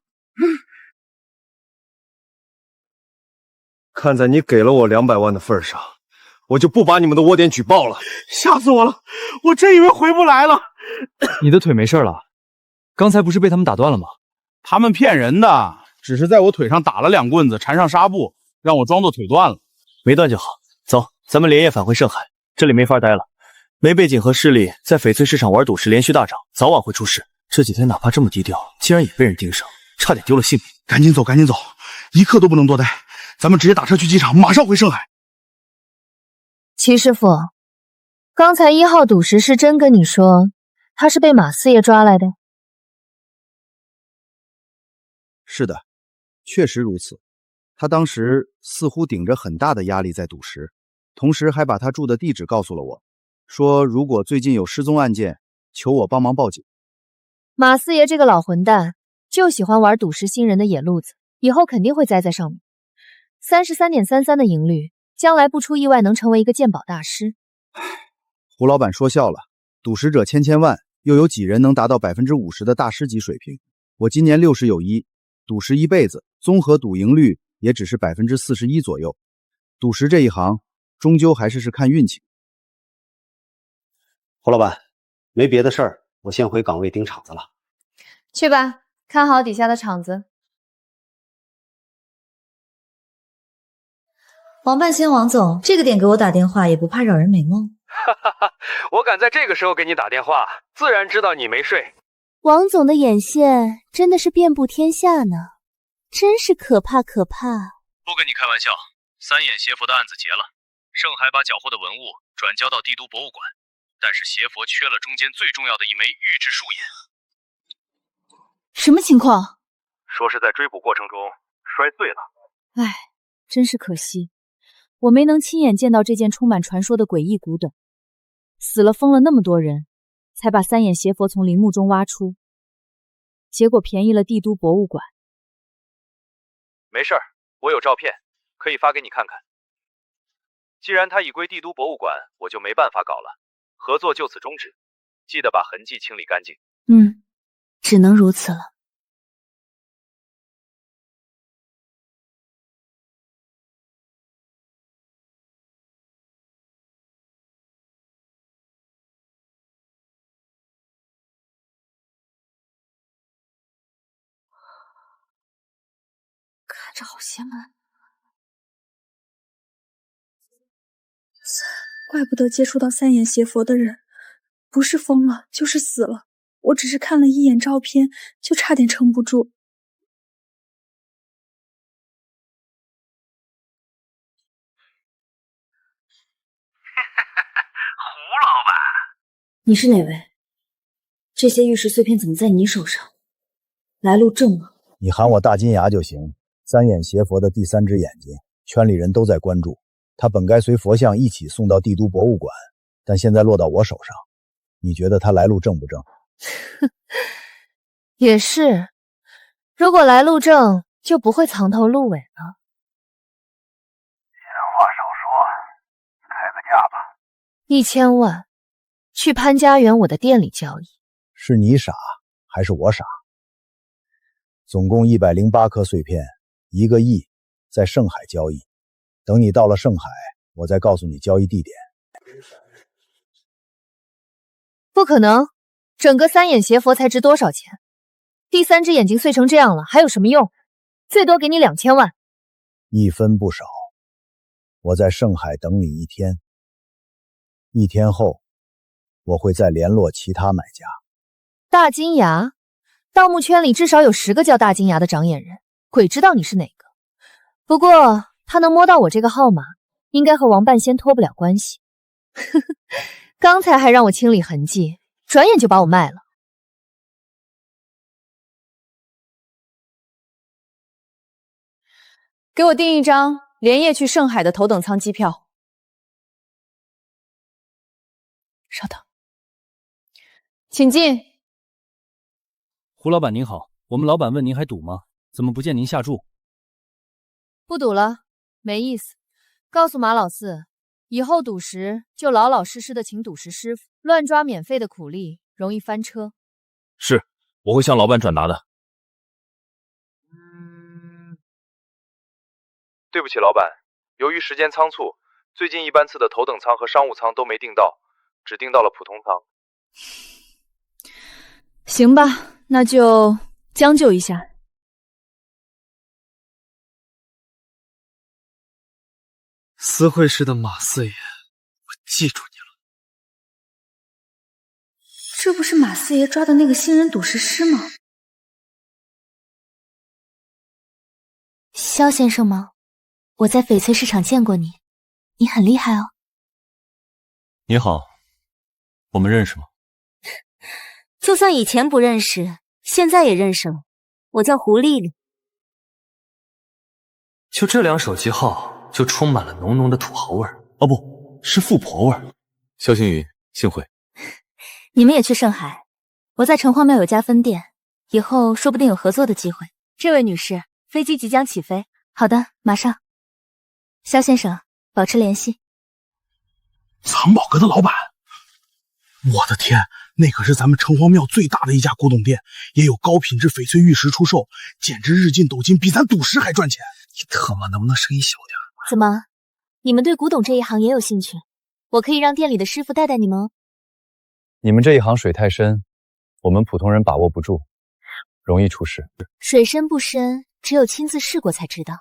看在你给了我200万的份上，我就不把你们的窝点举报了。吓死我了，我真以为回不来了。你的腿没事了？刚才不是被他们打断了吗？他们骗人的，只是在我腿上打了2棍子，缠上纱布，让我装作腿断了。没断就好。走，咱们连夜返回盛海，这里没法待了。没背景和势力，在翡翠市场玩赌石连续大涨，早晚会出事。这几天哪怕这么低调，竟然也被人盯上，差点丢了性命。赶紧走，赶紧走，一刻都不能多待。咱们直接打车去机场，马上回盛海。齐师傅，刚才1号赌石是真跟你说他是被马四爷抓来的？是的，确实如此。他当时似乎顶着很大的压力在赌石，同时还把他住的地址告诉了我，说如果最近有失踪案件，求我帮忙报警。马四爷这个老混蛋就喜欢玩赌石新人的野路子，以后肯定会栽在上面。33.33%的盈率，将来不出意外能成为一个鉴宝大师。胡老板说笑了，赌石者千万，又有几人能达到50%的大师级水平？我今年60有1，赌石一辈子，综合赌赢率也只是41%左右。赌石这一行，终究还是看运气。胡老板，没别的事儿，我先回岗位盯场子了。去吧，看好底下的场子。王半仙王总，这个点给我打电话，也不怕扰人美梦？哈哈哈，我敢在这个时候给你打电话，自然知道你没睡。王总的眼线真的是遍布天下呢。真是可怕可怕。不跟你开玩笑，三眼邪佛的案子结了，盛海把缴获的文物转交到帝都博物馆，但是邪佛缺了中间最重要的一枚玉质树眼。什么情况？说是在追捕过程中摔碎了。唉，真是可惜，我没能亲眼见到这件充满传说的诡异古董。死了疯了那么多人，才把三眼邪佛从陵墓中挖出，结果便宜了帝都博物馆。没事儿，我有照片，可以发给你看看。既然它已归帝都博物馆，我就没办法搞了，合作就此终止。记得把痕迹清理干净。只能如此了。看着好邪门，怪不得接触到三眼邪佛的人，不是疯了就是死了。我只是看了一眼照片，就差点撑不住。胡老板，你是哪位？这些玉石碎片怎么在你手上？来路正吗？你喊我大金牙就行。三眼邪佛的第三只眼睛，圈里人都在关注。他本该随佛像一起送到帝都博物馆，但现在落到我手上。你觉得他来路正不正？也是，如果来路正，就不会藏头露尾了。闲话少说，开个价吧。1000万，去潘家园我的店里交易。是你傻，还是我傻？总共108颗碎片，1个亿，在盛海交易。等你到了盛海，我再告诉你交易地点。不可能，整个三眼邪佛才值多少钱？第三只眼睛碎成这样了，还有什么用？最多给你2000万。1分不少。我在盛海等你1天，1天后，我会再联络其他买家。大金牙，盗墓圈里至少有10个叫大金牙的长眼人，鬼知道你是哪个。不过他能摸到我这个号码，应该和王半仙脱不了关系。刚才还让我清理痕迹，转眼就把我卖了。给我订一张连夜去盛海的头等舱机票。稍等，请进。胡老板您好，我们老板问您还赌吗？怎么不见您下注？不赌了，没意思。告诉马老四，以后赌石就老老实实的请赌石师傅，乱抓免费的苦力容易翻车。是，我会向老板转达的。对不起，老板，由于时间仓促，最近一班次的头等舱和商务舱都没订到，只订到了普通舱。行吧，那就将就一下。私会市的马四爷，我记住你了。这不是马四爷抓的那个新人赌石师吗？萧先生吗？我在翡翠市场见过你，你很厉害哦。你好，我们认识吗？就算以前不认识，现在也认识了。我叫胡丽丽。就这2手机号，就充满了浓浓的土豪味儿。哦，不是富婆味儿。肖星宇，幸会。你们也去盛海？我在城隍庙有家分店，以后说不定有合作的机会。这位女士，飞机即将起飞。好的，马上。肖先生，保持联系。藏宝阁的老板，我的天，那可是咱们城隍庙最大的一家古董店，也有高品质翡翠玉石出售，简直日进斗金，比咱赌石还赚钱。你特么能不能声音小点？怎么，你们对古董这一行也有兴趣？我可以让店里的师傅带带你们哦。你们这一行水太深，我们普通人把握不住，容易出事。水深不深，只有亲自试过才知道。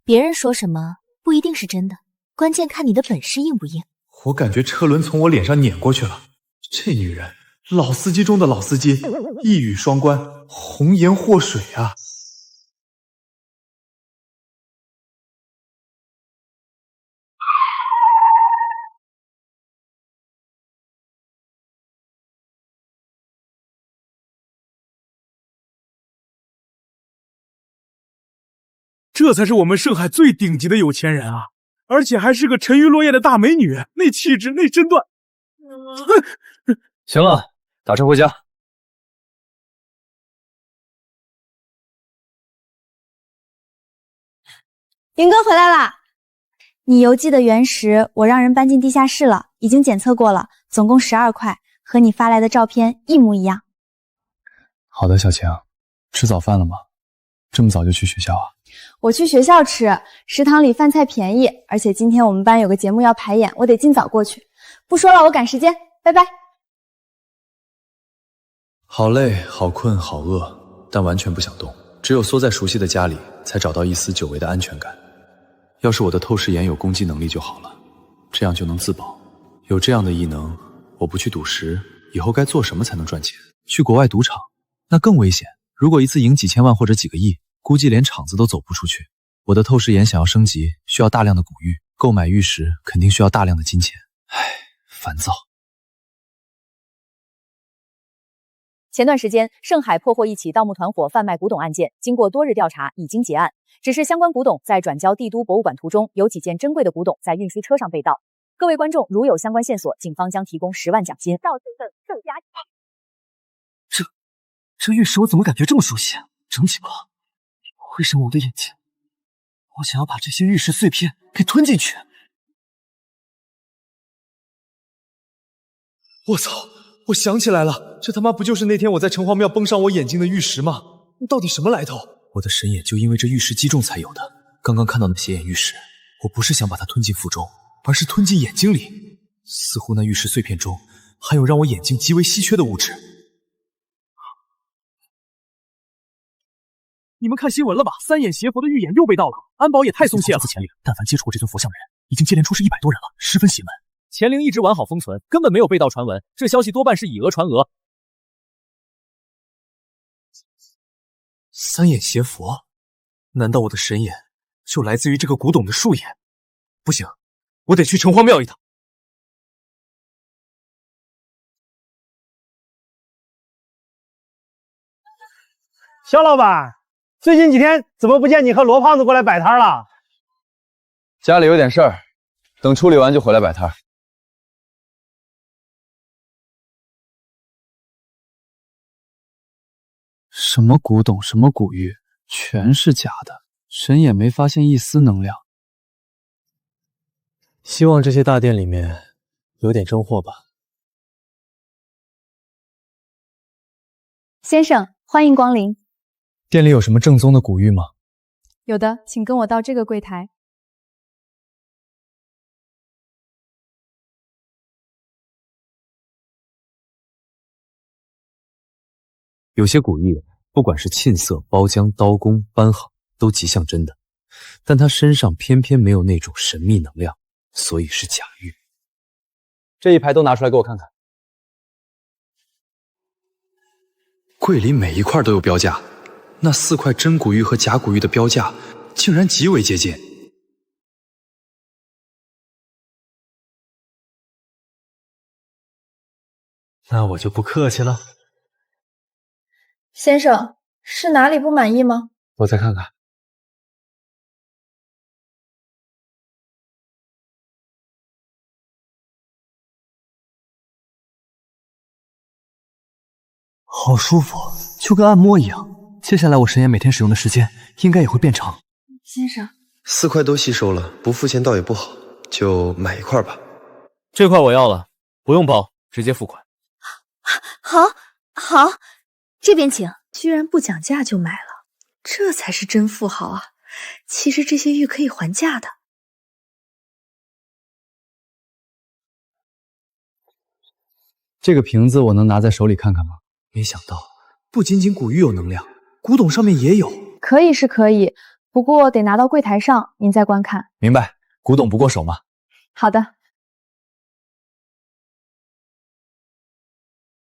别人说什么不一定是真的，关键看你的本事硬不硬。我感觉车轮从我脸上碾过去了。这女人，老司机中的老司机，一语双关，红颜祸水啊！这才是我们盛海最顶级的有钱人啊！而且还是个沉鱼落雁的大美女，那气质，那身段。行了，打车回家。云哥回来啦！你邮寄的原石我让人搬进地下室了，已经检测过了，总共12块，和你发来的照片一模一样。好的，小晴，吃早饭了吗？这么早就去学校啊？我去学校吃，食堂里饭菜便宜，而且今天我们班有个节目要排演，我得尽早过去。不说了，我赶时间，拜拜。好累，好困，好饿，但完全不想动。只有缩在熟悉的家里，才找到一丝久违的安全感。要是我的透视眼有攻击能力就好了，这样就能自保。有这样的异能，我不去赌石，以后该做什么才能赚钱？去国外赌场，那更危险。如果一次赢几千万或者几个亿，估计连场子都走不出去。我的透视眼想要升级，需要大量的古玉，购买玉石肯定需要大量的金钱。唉，烦躁。前段时间，盛海破获一起盗墓团伙贩卖古董案件，经过多日调查，已经结案。只是相关古董在转交帝都博物馆途中，有几件珍贵的古董在运输车上被盗。各位观众，如有相关线索，警方将提供10万奖金。盗罪犯郑家。这玉石我怎么感觉这么熟悉？整体吧，会伤我的眼睛。我想要把这些玉石碎片给吞进去。我操！我想起来了，这他妈不就是那天我在城隍庙崩伤我眼睛的玉石吗？到底什么来头？我的神眼就因为这玉石击中才有的。刚刚看到那邪眼玉石，我不是想把它吞进腹中，而是吞进眼睛里。似乎那玉石碎片中含有让我眼睛极为稀缺的物质。你们看新闻了吧？三眼邪佛的预言又被盗了，安保也太松懈了。前灵，但凡接触过这尊佛像的人，已经接连出事100多人了，十分邪门。乾陵一直完好封存，根本没有被盗传闻，这消息多半是以讹传讹。三眼邪佛，难道我的神眼就来自于这个古董的树眼？不行，我得去城隍庙一趟。肖老板，最近几天怎么不见你和罗胖子过来摆摊了？家里有点事儿，等处理完就回来摆摊。什么古董，什么古玉，全是假的，神也没发现一丝能量。希望这些大店里面有点真货吧。先生，欢迎光临。店里有什么正宗的古玉吗？有的，请跟我到这个柜台。有些古玉，不管是沁色、包浆、刀工、斑行，都极像真的，但它身上偏偏没有那种神秘能量，所以是假玉。这一排都拿出来给我看看。柜里每一块都有标价，那4块真古玉和假古玉的标价竟然极为接近。那我就不客气了。先生，是哪里不满意吗？我再看看。好舒服，就跟按摩一样。接下来我神眼每天使用的时间应该也会变长。先生，4块都吸收了，不付钱倒也不好，就买1块吧。这块我要了，不用包，直接付款。好，好。这边请。居然不讲价就买了，这才是真富豪啊！其实这些玉可以还价的。这个瓶子我能拿在手里看看吗？没想到不仅仅古玉有能量，古董上面也有。可以是可以，不过得拿到柜台上，您再观看。明白，古董不过手嘛。好的。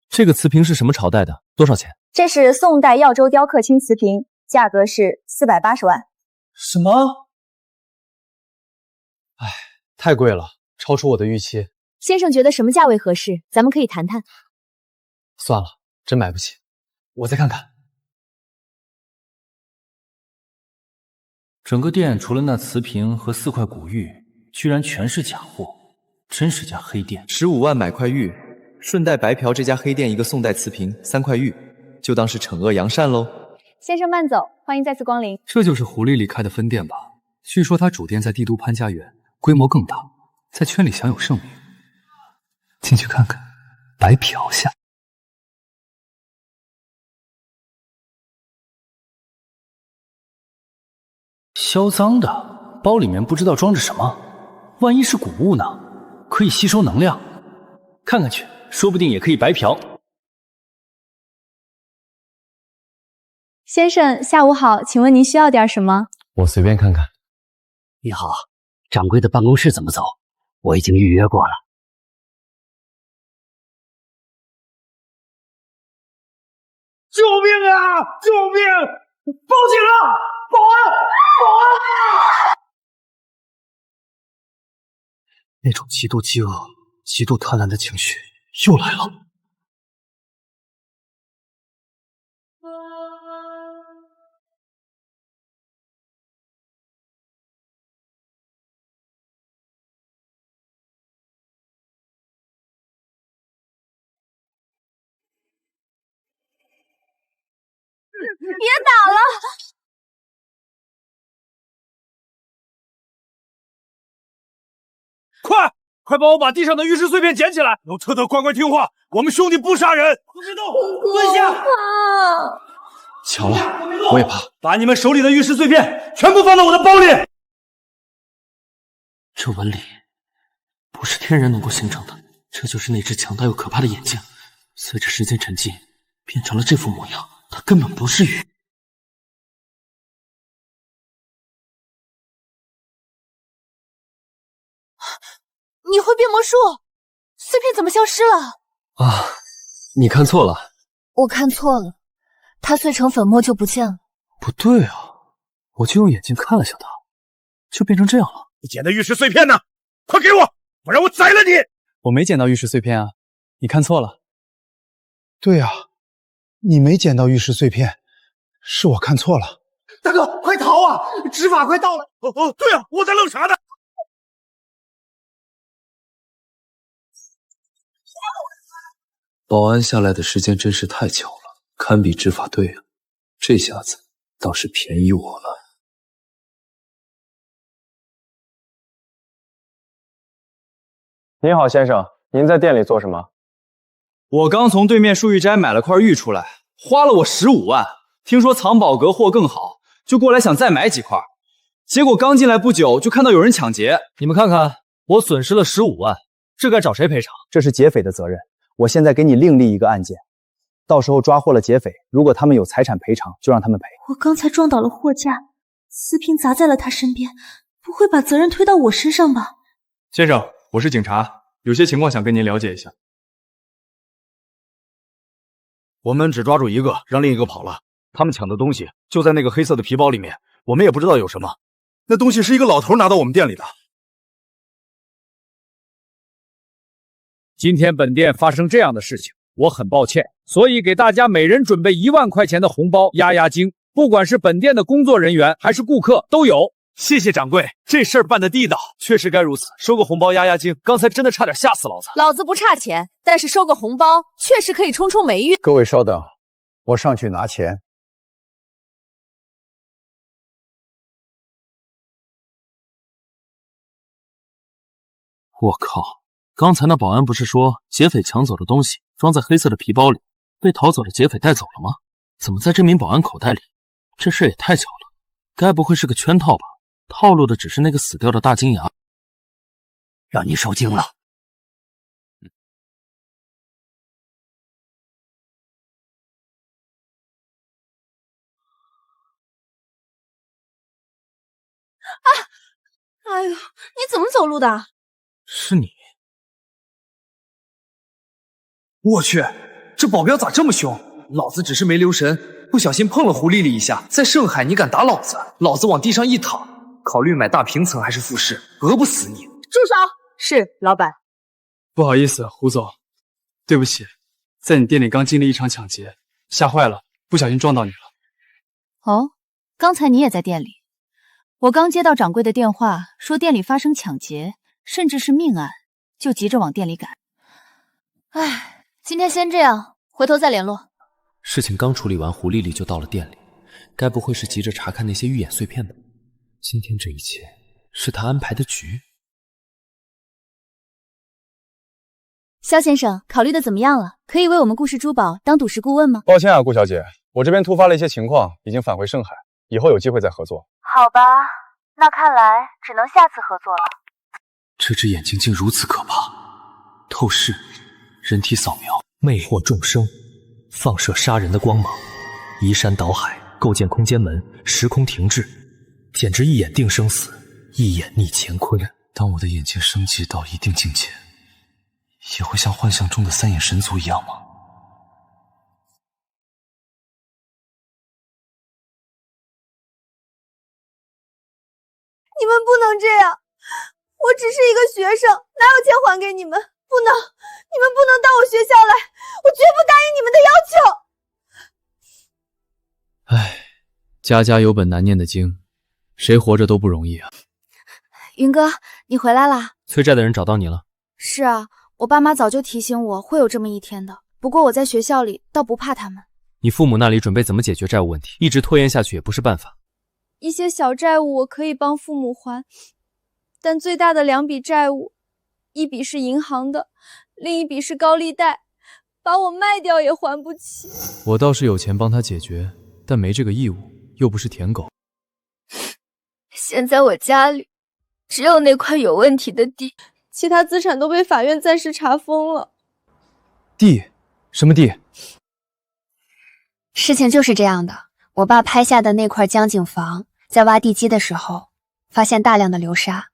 这个瓷瓶是什么朝代的？多少钱？这是宋代耀州雕刻青瓷瓶，价格是480万。什么？唉，太贵了，超出我的预期。先生觉得什么价位合适？咱们可以谈谈。算了，真买不起，我再看看。整个店除了那瓷瓶和4块古玉，居然全是假货，真是家黑店。15万买块玉，顺带白嫖这家黑店一个宋代瓷瓶，3块玉，就当是惩恶扬善喽。先生慢走，欢迎再次光临。这就是胡丽丽开的分店吧？据说她主店在帝都潘家园，规模更大，在圈里享有盛名。进去看看，白嫖下。销赃的，包里面不知道装着什么，万一是古物呢？可以吸收能量，看看去，说不定也可以白嫖。先生，下午好，请问您需要点什么？我随便看看。你好，掌柜的办公室怎么走？我已经预约过了。救命啊！救命！报警啊！保安！保安！那种极度饥饿、极度贪婪的情绪又来了。别打了！快帮我把地上的玉石碎片捡起来！刘特特，乖乖听话，我们兄弟不杀人。别动，蹲下。巧了，我也怕。把你们手里的玉石碎片全部放到我的包里。这纹理不是天然能够形成的，这就是那只强大又可怕的眼睛。随着时间沉浸，变成了这副模样。它根本不是鱼。你会变魔术？碎片怎么消失了？啊，你看错了。我看错了，它碎成粉末就不见了。不对啊，我就用眼睛看了下它，就变成这样了。你捡的玉石碎片呢？快给我，不然我宰了你！我没捡到玉石碎片啊，你看错了。对啊，你没捡到玉石碎片，是我看错了。大哥，快逃啊！执法快到了。对啊，我在愣啥呢？保安下来的时间真是太巧了，堪比执法队啊！这下子倒是便宜我了。您好，先生，您在店里做什么？我刚从对面树玉斋买了块玉出来，花了我15万。听说藏宝阁货更好，就过来想再买几块。结果刚进来不久，就看到有人抢劫。你们看看，我损失了15万，这该找谁赔偿？这是劫匪的责任。我现在给你另立一个案件，到时候抓获了劫匪，如果他们有财产赔偿，就让他们赔。我刚才撞倒了货架，瓷瓶砸在了他身边，不会把责任推到我身上吧？先生，我是警察，有些情况想跟您了解一下。我们只抓住一个，让另一个跑了。他们抢的东西就在那个黑色的皮包里面，我们也不知道有什么。那东西是一个老头拿到我们店里的。今天本店发生这样的事情，我很抱歉，所以给大家每人准备1万块钱的红包压压惊，不管是本店的工作人员还是顾客都有。谢谢掌柜，这事儿办得地道，确实该如此。收个红包压压惊，刚才真的差点吓死老子。老子不差钱，但是收个红包确实可以冲冲霉运。各位稍等，我上去拿钱。我靠！刚才那保安不是说劫匪抢走的东西装在黑色的皮包里，被逃走的劫匪带走了吗？怎么在这名保安口袋里？这事也太巧了，该不会是个圈套吧？套路的只是那个死掉的大金牙。让你受惊了。哎呦，你怎么走路的？是你？我去，这保镖咋这么凶？老子只是没留神，不小心碰了胡丽丽一下。在盛海，你敢打老子？老子往地上一躺，考虑买大平层还是复式，讹不死你。住手！是老板。不好意思，胡总，对不起，在你店里刚经历一场抢劫，吓坏了，不小心撞到你了。哦，刚才你也在店里，我刚接到掌柜的电话，说店里发生抢劫，甚至是命案，就急着往店里赶。唉，今天先这样，回头再联络。事情刚处理完，胡丽丽就到了店里，该不会是急着查看那些预演碎片吧？今天这一切是她安排的局。肖先生，考虑的怎么样了？可以为我们顾氏珠宝当董事顾问吗？抱歉啊，顾小姐，我这边突发了一些情况，已经返回盛海，以后有机会再合作。好吧，那看来只能下次合作了。这只眼睛竟如此可怕，透视、人体扫描、魅惑众生，放射杀人的光芒，移山倒海，构建空间门，时空停滞，简直一眼定生死，一眼逆乾坤。当我的眼睛升级到一定境界，也会像幻象中的三眼神族一样吗？你们不能这样，我只是一个学生，哪有钱还给你们？不能，你们不能到我学校来，我绝不答应你们的要求。唉，家家有本难念的经，谁活着都不容易啊。云哥，你回来啦？催债的人找到你了？是啊，我爸妈早就提醒我会有这么一天的，不过我在学校里倒不怕他们。你父母那里准备怎么解决债务问题？一直拖延下去也不是办法。一些小债务我可以帮父母还，但最大的2笔债务，一笔是银行的，另一笔是高利贷，把我卖掉也还不起。我倒是有钱帮他解决，但没这个义务，又不是舔狗。现在我家里只有那块有问题的地，其他资产都被法院暂时查封了。地？什么地？事情就是这样的，我爸拍下的那块江景房，在挖地基的时候，发现大量的流沙，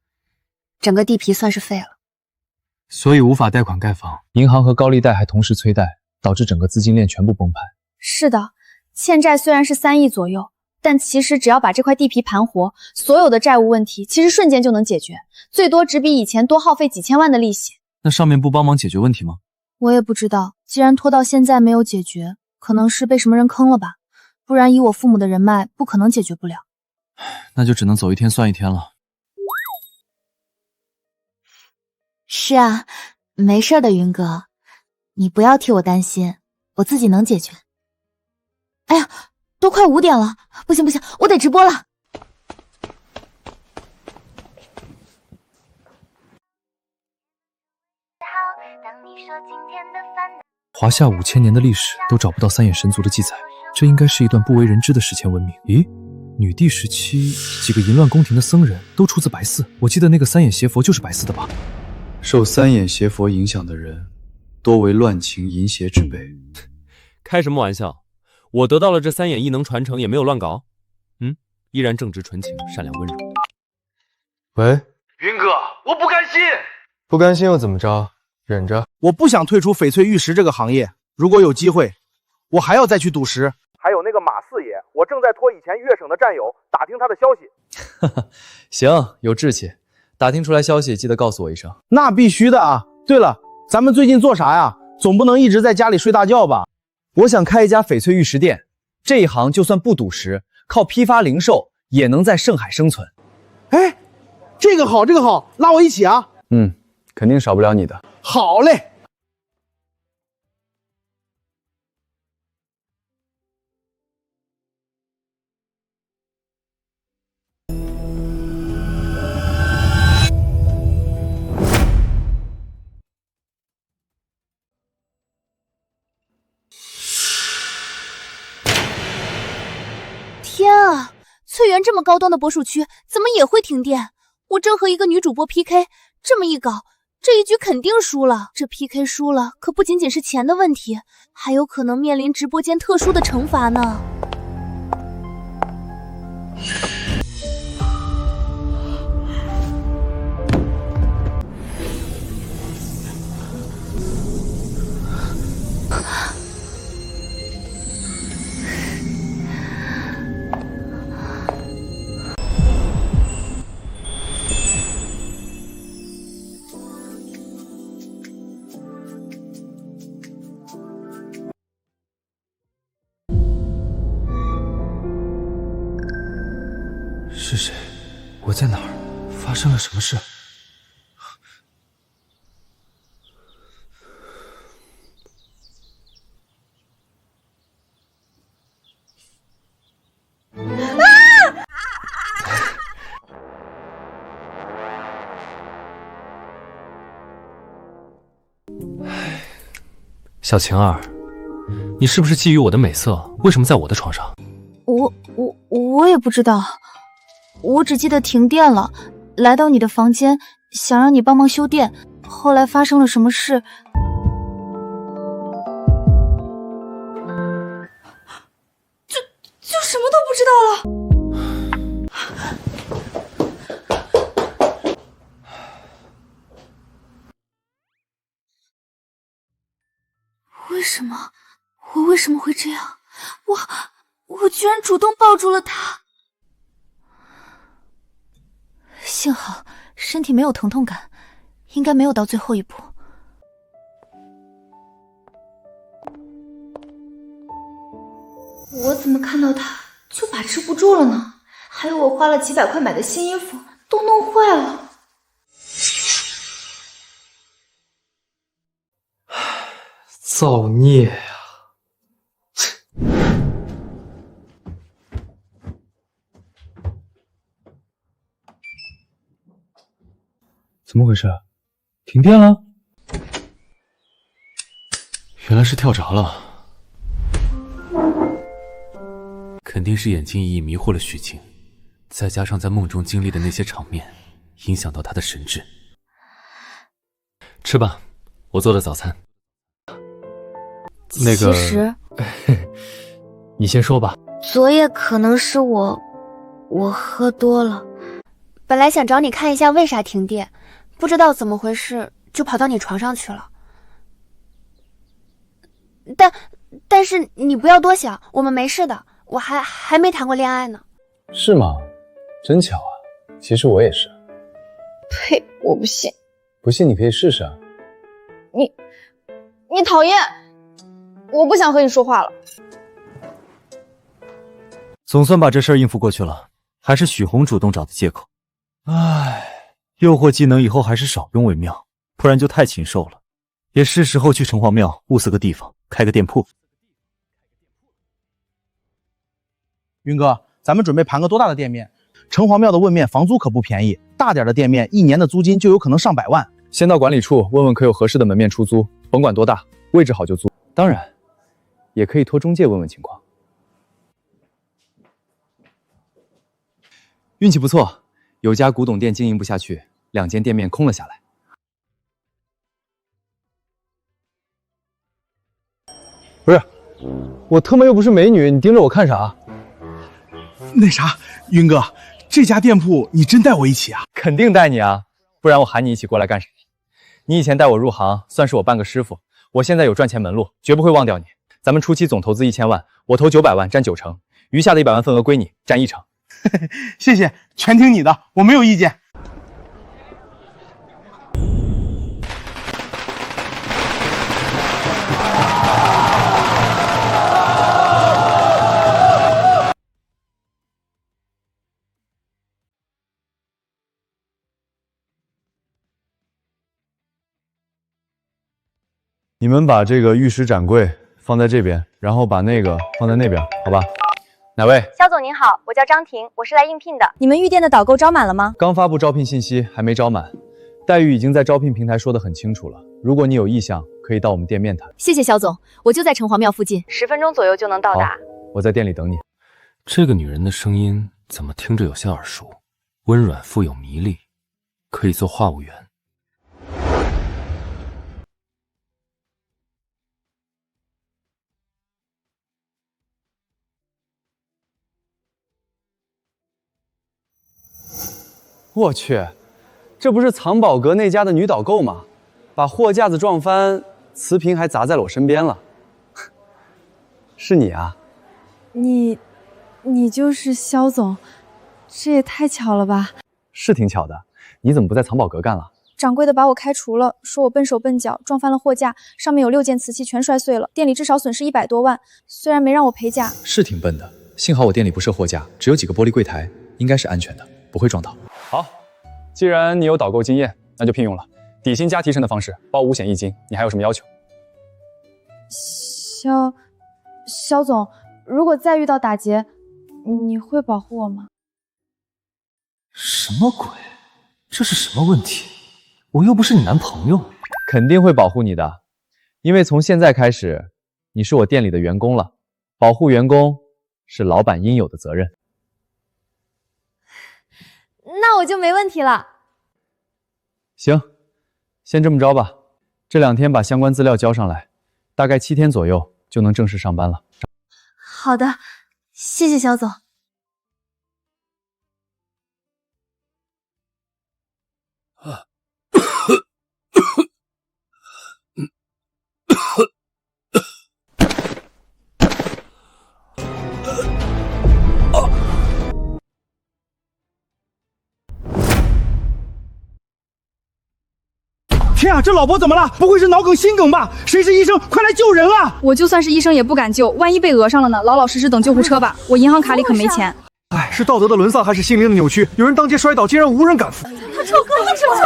整个地皮算是废了。所以无法贷款盖房，银行和高利贷还同时催贷，导致整个资金链全部崩盘。是的，欠债虽然是3亿左右，但其实只要把这块地皮盘活，所有的债务问题其实瞬间就能解决，最多只比以前多耗费几千万的利息。那上面不帮忙解决问题吗？我也不知道，既然拖到现在没有解决，可能是被什么人坑了吧，不然以我父母的人脉，不可能解决不了。那就只能走一天算一天了。是啊，没事的，云哥，你不要替我担心，我自己能解决。哎呀，都快5点了，不行不行，我得直播了。华夏5000年的历史都找不到三眼神族的记载，这应该是一段不为人知的史前文明。咦，女帝时期几个淫乱宫廷的僧人都出自白寺，我记得那个三眼邪佛就是白寺的吧？受三眼邪佛影响的人，多为乱情淫邪之辈。开什么玩笑？我得到了这三眼异能传承，也没有乱搞。依然正直纯情，善良温柔。喂，云哥，我不甘心。不甘心又怎么着？忍着。我不想退出翡翠玉石这个行业，如果有机会，我还要再去赌石。还有那个马四爷，我正在托以前粤省的战友打听他的消息。行，有志气。打听出来消息，记得告诉我一声。那必须的啊！对了，咱们最近做啥呀？总不能一直在家里睡大觉吧？我想开一家翡翠玉石店，这一行就算不赌石，靠批发零售也能在盛海生存。哎，这个好，这个好，拉我一起啊！肯定少不了你的。好嘞。天啊，翠园这么高端的博属区，怎么也会停电？我正和一个女主播 PK， 这么一搞，这一局肯定输了。这 PK 输了，可不仅仅是钱的问题，还有可能面临直播间特殊的惩罚呢。是谁？我在哪儿？发生了什么事？小晴儿，你是不是觊觎我的美色？为什么在我的床上？我也不知道，我只记得停电了，来到你的房间，想让你帮忙修电，后来发生了什么事？就什么都不知道了。我为什么会这样？我居然主动抱住了他。幸好身体没有疼痛感，应该没有到最后一步。我怎么看到他就把持不住了呢？还有我花了几百块买的新衣服都弄坏了。造孽呀！怎么回事？停电了？原来是跳闸了。肯定是眼睛一役迷惑了许晴，再加上在梦中经历的那些场面，影响到他的神智。吃吧，我做的早餐。那个，其实你先说吧。昨夜可能是我喝多了。本来想找你看一下为啥停电，不知道怎么回事就跑到你床上去了。但是你不要多想，我们没事的，我还没谈过恋爱呢。是吗？真巧啊！其实我也是。呸！我不信。不信你可以试试啊。你讨厌！我不想和你说话了。总算把这事儿应付过去了，还是许红主动找的借口。唉，诱惑技能以后还是少用为妙，不然就太禽兽了。也是时候去城隍庙物色个地方开个店铺。云哥，咱们准备盘个多大的店面？城隍庙的问面房租可不便宜，大点的店面1年的租金就有可能上百万。先到管理处问问可有合适的门面出租，甭管多大，位置好就租。当然，也可以托中介问问情况。运气不错，有家古董店经营不下去，2间店面空了下来。不是，我特么又不是美女，你盯着我看啥？那啥，云哥，这家店铺你真带我一起啊？肯定带你啊，不然我喊你一起过来干啥？你以前带我入行，算是我半个师傅。我现在有赚钱门路，绝不会忘掉你。咱们初期总投资1000万，我投900万，占9成，余下的100万份额归你，占1成。谢谢，全听你的，我没有意见。你们把这个玉石展柜放在这边，然后把那个放在那边，好吧？哪位？肖总您好，我叫张婷，我是来应聘的。你们玉店的导购招满了吗？刚发布招聘信息，还没招满。待遇已经在招聘平台说得很清楚了，如果你有意向，可以到我们店面谈。谢谢肖总，我就在城隍庙附近，10分钟左右就能到达。我在店里等你。这个女人的声音怎么听着有些耳熟？温软富有迷力，可以做话务员。我去，这不是藏宝阁那家的女导购吗？把货架子撞翻，瓷瓶还砸在了我身边了。是你啊？你就是肖总，这也太巧了吧？是挺巧的，你怎么不在藏宝阁干了？掌柜的把我开除了，说我笨手笨脚，撞翻了货架，上面有6件瓷器全摔碎了，店里至少损失100多万，虽然没让我赔价。是挺笨的，幸好我店里不设货架，只有几个玻璃柜台，应该是安全的，不会撞到。好，既然你有导购经验，那就聘用了。底薪加提成的方式，包5险1金。你还有什么要求？肖总，如果再遇到打劫，你会保护我吗？什么鬼？这是什么问题？我又不是你男朋友。肯定会保护你的，因为从现在开始，你是我店里的员工了。保护员工是老板应有的责任。那我就没问题了。行，先这么着吧。这2天把相关资料交上来，大概7天左右就能正式上班了。好的，谢谢肖总。天啊，这老伯怎么了？不会是脑梗、心梗吧？谁是医生？快来救人啊！我就算是医生也不敢救，万一被讹上了呢？老老实实等救护车吧。我银行卡里可没钱。哎，是道德的沦丧还是心灵的扭曲？有人当街摔倒，竟然无人敢扶。他臭哥，他臭哥！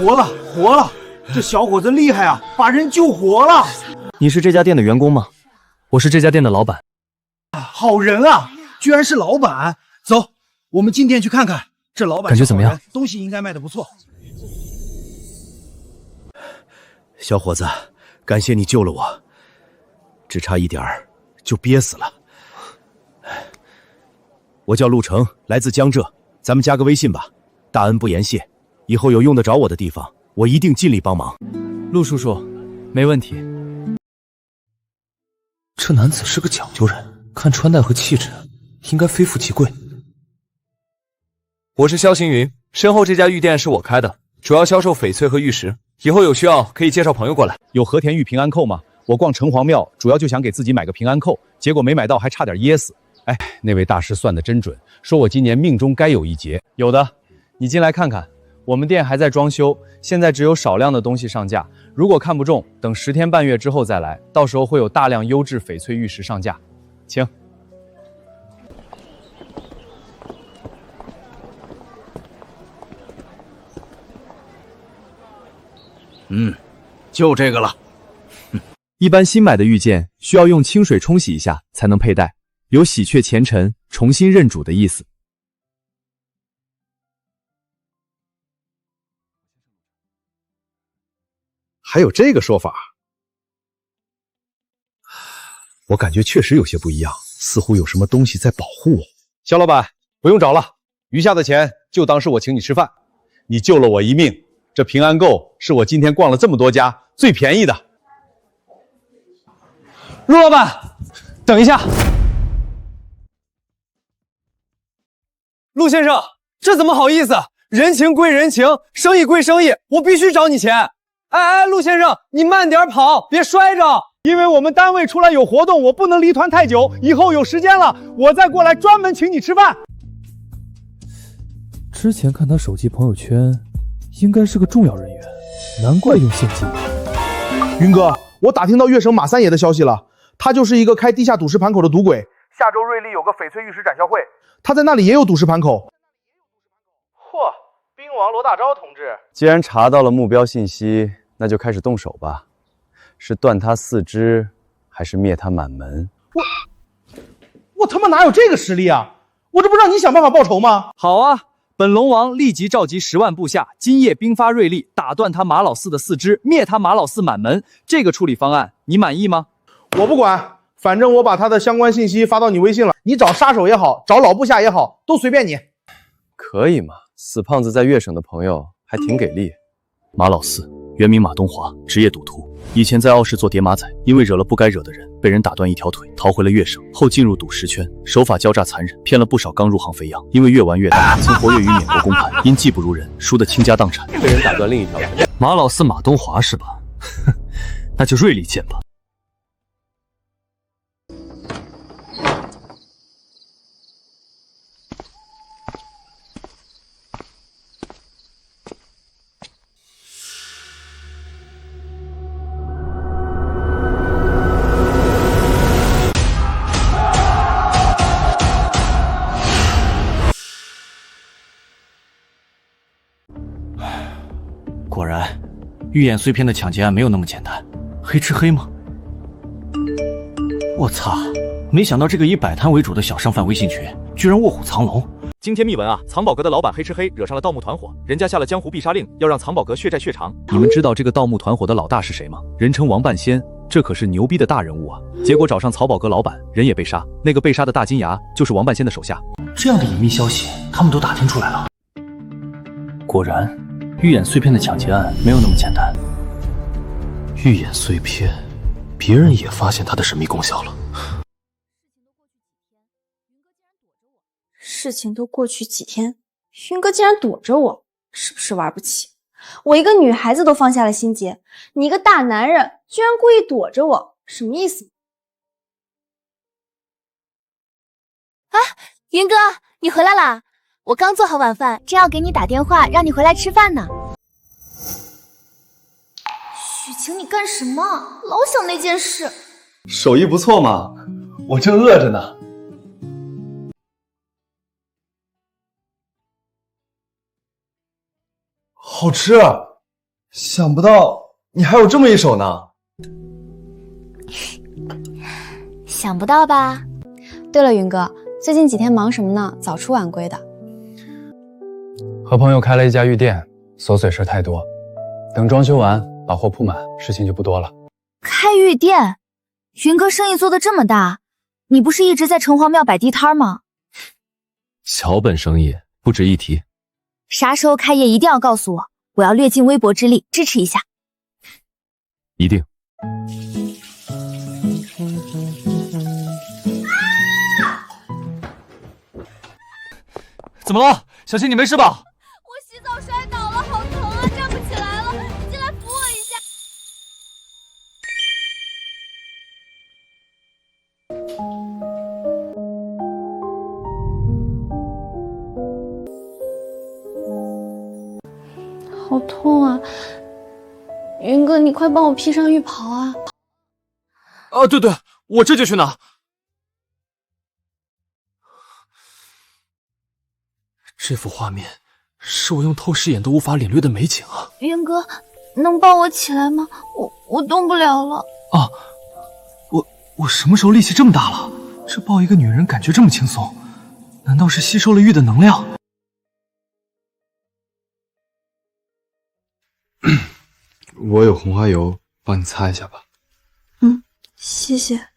活了，活了！这小伙子厉害啊，把人救活了。你是这家店的员工吗？我是这家店的老板。好人啊，居然是老板！走，我们进店去看看。这老板感觉怎么样？东西应该卖得不错。小伙子，感谢你救了我，只差一点儿就憋死了。我叫陆成，来自江浙，咱们加个微信吧。大恩不言谢，以后有用得着我的地方，我一定尽力帮忙。陆叔叔，没问题。这男子是个讲究人，看穿戴和气质，应该非富即贵。我是肖行云，身后这家玉店是我开的，主要销售翡翠和玉石。以后有需要可以介绍朋友过来。有和田玉平安扣吗？我逛城隍庙，主要就想给自己买个平安扣，结果没买到，还差点噎死。哎，那位大师算得真准，说我今年命中该有一劫。有的，你进来看看。我们店还在装修，现在只有少量的东西上架。如果看不中，等10天半月之后再来，到时候会有大量优质翡翠玉石上架。请。就这个了。一般新买的玉件需要用清水冲洗一下才能佩戴，有洗却前尘、重新认主的意思。还有这个说法，我感觉确实有些不一样，似乎有什么东西在保护我。肖老板，不用找了，余下的钱就当是我请你吃饭。你救了我一命，这平安购是我今天逛了这么多家最便宜的。陆老板，等一下。陆先生，这怎么好意思？人情归人情，生意归生意，我必须找你钱。哎，陆先生，你慢点跑，别摔着。因为我们单位出来有活动，我不能离团太久。以后有时间了，我再过来专门请你吃饭。之前看他手机朋友圈，应该是个重要人员，难怪用现金。云哥，我打听到粤省马三爷的消息了，他就是一个开地下赌石盘口的赌鬼。下周瑞丽有个翡翠玉石展销会，他在那里也有赌石盘口。嚯，兵王罗大钊同志，既然查到了目标信息，那就开始动手吧。是断他4肢，还是灭他满门？我他妈哪有这个实力啊！我这不让你想办法报仇吗？好啊，本龙王立即召集10万部下，今夜兵发瑞丽，打断他马老四的4肢，灭他马老四满门。这个处理方案你满意吗？我不管，反正我把他的相关信息发到你微信了，你找杀手也好，找老部下也好，都随便你。可以嘛，死胖子在粤省的朋友还挺给力。马老四，原名马东华，职业赌徒，以前在澳市做叠马仔，因为惹了不该惹的人，被人打断一条腿，逃回了粤省，后进入赌石圈，手法狡诈残忍，骗了不少刚入行肥羊，因为越玩越大，曾活跃于缅国公盘，因技不如人，输得倾家荡产，被人打断另一条腿。马老四马东华是吧？那就锐利剑吧。预演碎片的抢劫案没有那么简单，黑吃黑吗？我操！没想到这个以摆摊为主的小商贩微信群，居然卧虎藏龙。惊天秘闻啊！藏宝阁的老板黑吃黑惹上了盗墓团伙，人家下了江湖必杀令，要让藏宝阁血债血偿。你们知道这个盗墓团伙的老大是谁吗？人称王半仙，这可是牛逼的大人物啊！结果找上藏宝阁老板，人也被杀。那个被杀的大金牙就是王半仙的手下。这样的隐秘消息，他们都打听出来了。果然，预演碎片的抢劫案没有那么简单。预演碎片，别人也发现它的神秘功效了。事情都过去几天，云哥竟然躲着我，是不是玩不起？我一个女孩子都放下了心结，你一个大男人居然故意躲着我，什么意思？啊，云哥，你回来啦！我刚做好晚饭，正要给你打电话让你回来吃饭呢。许晴，你干什么？老想那件事。手艺不错嘛，我正饿着呢。好吃，想不到你还有这么一手呢。想不到吧？对了，云哥，最近几天忙什么呢？早出晚归的。和朋友开了一家玉店，琐碎事太多，等装修完把货铺满，事情就不多了。开玉店，云哥生意做得这么大，你不是一直在城隍庙摆地摊吗？小本生意不值一提。啥时候开业一定要告诉我，我要略尽微薄之力支持一下。一定。怎么了，小青？你没事吧？我洗澡摔倒了，好疼啊，站不起来了，进来扶我一下。好痛啊！云哥，你快帮我披上浴袍啊！啊，对对，我这就去拿。这幅画面是我用透视眼都无法领略的美景啊！云哥，能抱我起来吗？我动不了了。啊，我什么时候力气这么大了？这抱一个女人感觉这么轻松，难道是吸收了玉的能量？我有红花油，帮你擦一下吧。嗯，谢谢。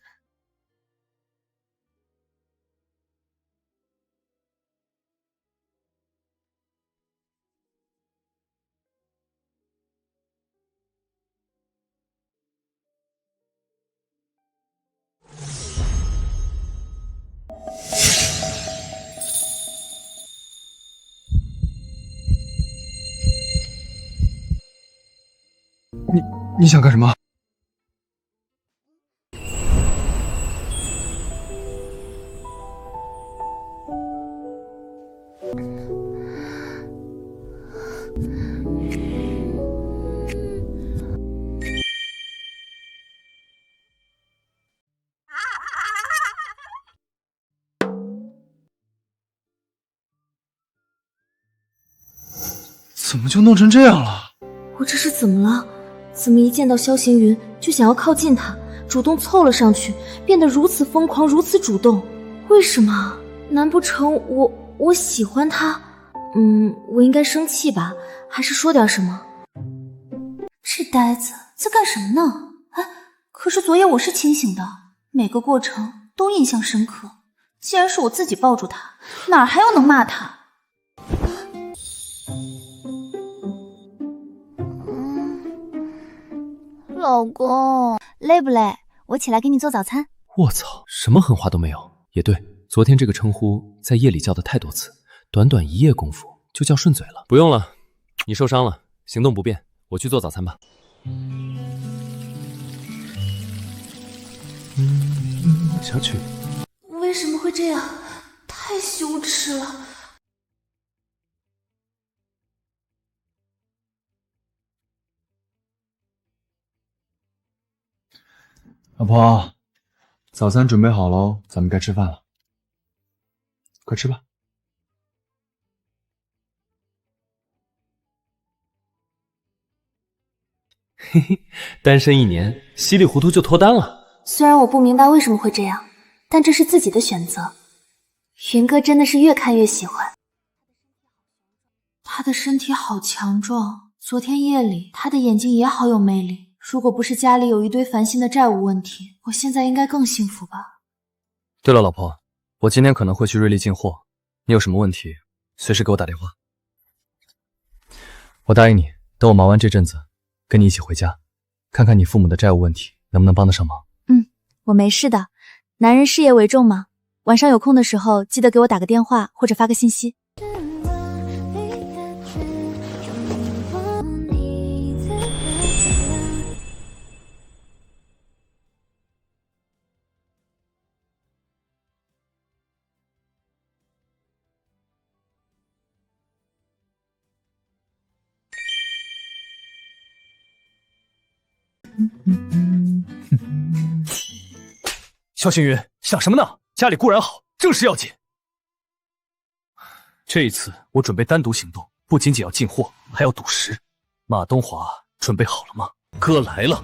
你想干什么？怎么就弄成这样了？我这是怎么了？怎么一见到萧行云就想要靠近他，主动凑了上去，变得如此疯狂，如此主动？为什么？难不成我喜欢他？我应该生气吧，还是说点什么？这呆子在干什么呢？哎，可是昨夜我是清醒的，每个过程都印象深刻。既然是我自己抱住他，哪儿还有能骂他？老公，累不累？我起来给你做早餐。卧槽，什么狠话都没有。也对，昨天这个称呼在夜里叫的太多次，短短一夜功夫就叫顺嘴了。不用了，你受伤了，行动不便，我去做早餐吧。小曲，为什么会这样？太羞耻了。老婆，早餐准备好喽，咱们该吃饭了。快吃吧。嘿嘿，单身1年，稀里糊涂就脱单了。虽然我不明白为什么会这样，但这是自己的选择。云哥真的是越看越喜欢。他的身体好强壮，昨天夜里他的眼睛也好有魅力。如果不是家里有一堆烦心的债务问题，我现在应该更幸福吧。对了，老婆，我今天可能会去瑞丽进货，你有什么问题，随时给我打电话。我答应你，等我忙完这阵子，跟你一起回家，看看你父母的债务问题能不能帮得上忙。我没事的，男人事业为重嘛。晚上有空的时候，记得给我打个电话或者发个信息。肖星云，想什么呢？家里固然好，正事要紧。这一次我准备单独行动，不仅仅要进货，还要赌石。马东华准备好了吗？哥来了。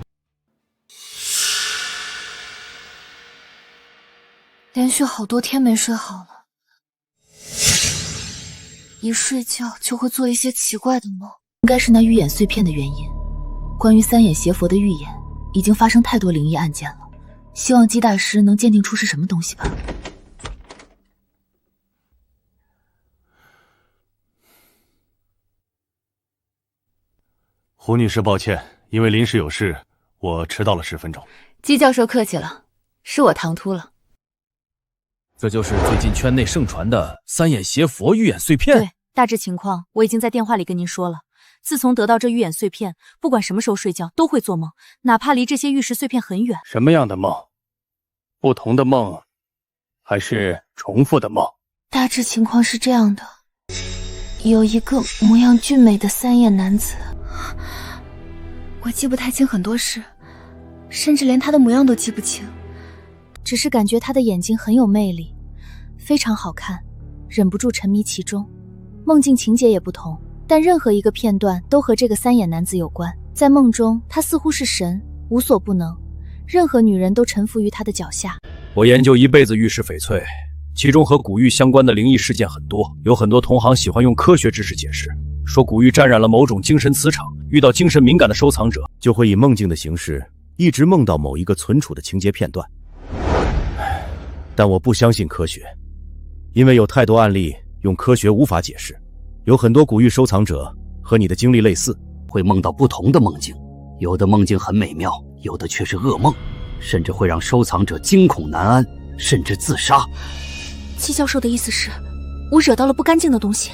连续好多天没睡好了，一睡觉就会做一些奇怪的梦。应该是那预演碎片的原因。关于三眼邪佛的预演，已经发生太多灵异案件了。希望姬大师能鉴定出是什么东西吧。胡女士，抱歉，因为临时有事，我迟到了10分钟。姬教授客气了，是我唐突了。这就是最近圈内盛传的三眼邪佛预演碎片。对，大致情况我已经在电话里跟您说了。自从得到这预演碎片，不管什么时候睡觉都会做梦，哪怕离这些玉石碎片很远。什么样的梦？不同的梦，还是重复的梦？大致情况是这样的，有一个模样俊美的三眼男子，我记不太清很多事，甚至连他的模样都记不清，只是感觉他的眼睛很有魅力，非常好看，忍不住沉迷其中。梦境情节也不同，但任何一个片段都和这个三眼男子有关。在梦中，他似乎是神，无所不能，任何女人都臣服于他的脚下。我研究一辈子玉石翡翠，其中和古玉相关的灵异事件很多，有很多同行喜欢用科学知识解释，说古玉沾染了某种精神磁场，遇到精神敏感的收藏者，就会以梦境的形式一直梦到某一个存储的情节片段。但我不相信科学，因为有太多案例用科学无法解释。有很多古玉收藏者和你的经历类似，会梦到不同的梦境，有的梦境很美妙，有的却是噩梦，甚至会让收藏者惊恐难安，甚至自杀。季教授的意思是，我惹到了不干净的东西？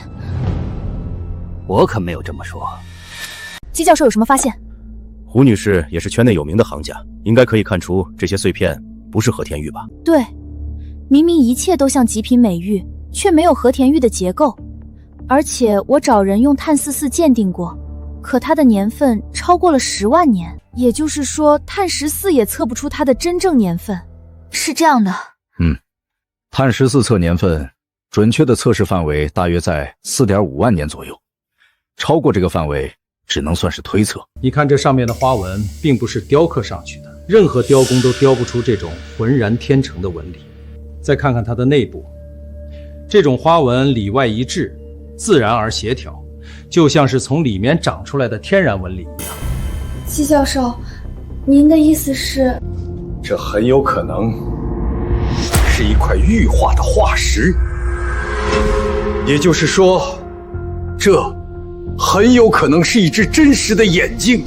我可没有这么说。季教授有什么发现？胡女士也是圈内有名的行家，应该可以看出这些碎片不是和田玉吧？对，明明一切都像极品美玉，却没有和田玉的结构。而且我找人用碳44鉴定过，可它的年份超过了10万年，也就是说碳14也测不出它的真正年份。是这样的。碳14测年份，准确的测试范围大约在4.5万年左右，超过这个范围只能算是推测。你看这上面的花纹并不是雕刻上去的，任何雕工都雕不出这种浑然天成的纹理。再看看它的内部，这种花纹里外一致，自然而协调，就像是从里面长出来的天然纹理一样。季教授，您的意思是？这很有可能是一块玉化的化石，也就是说，这很有可能是一只真实的眼睛。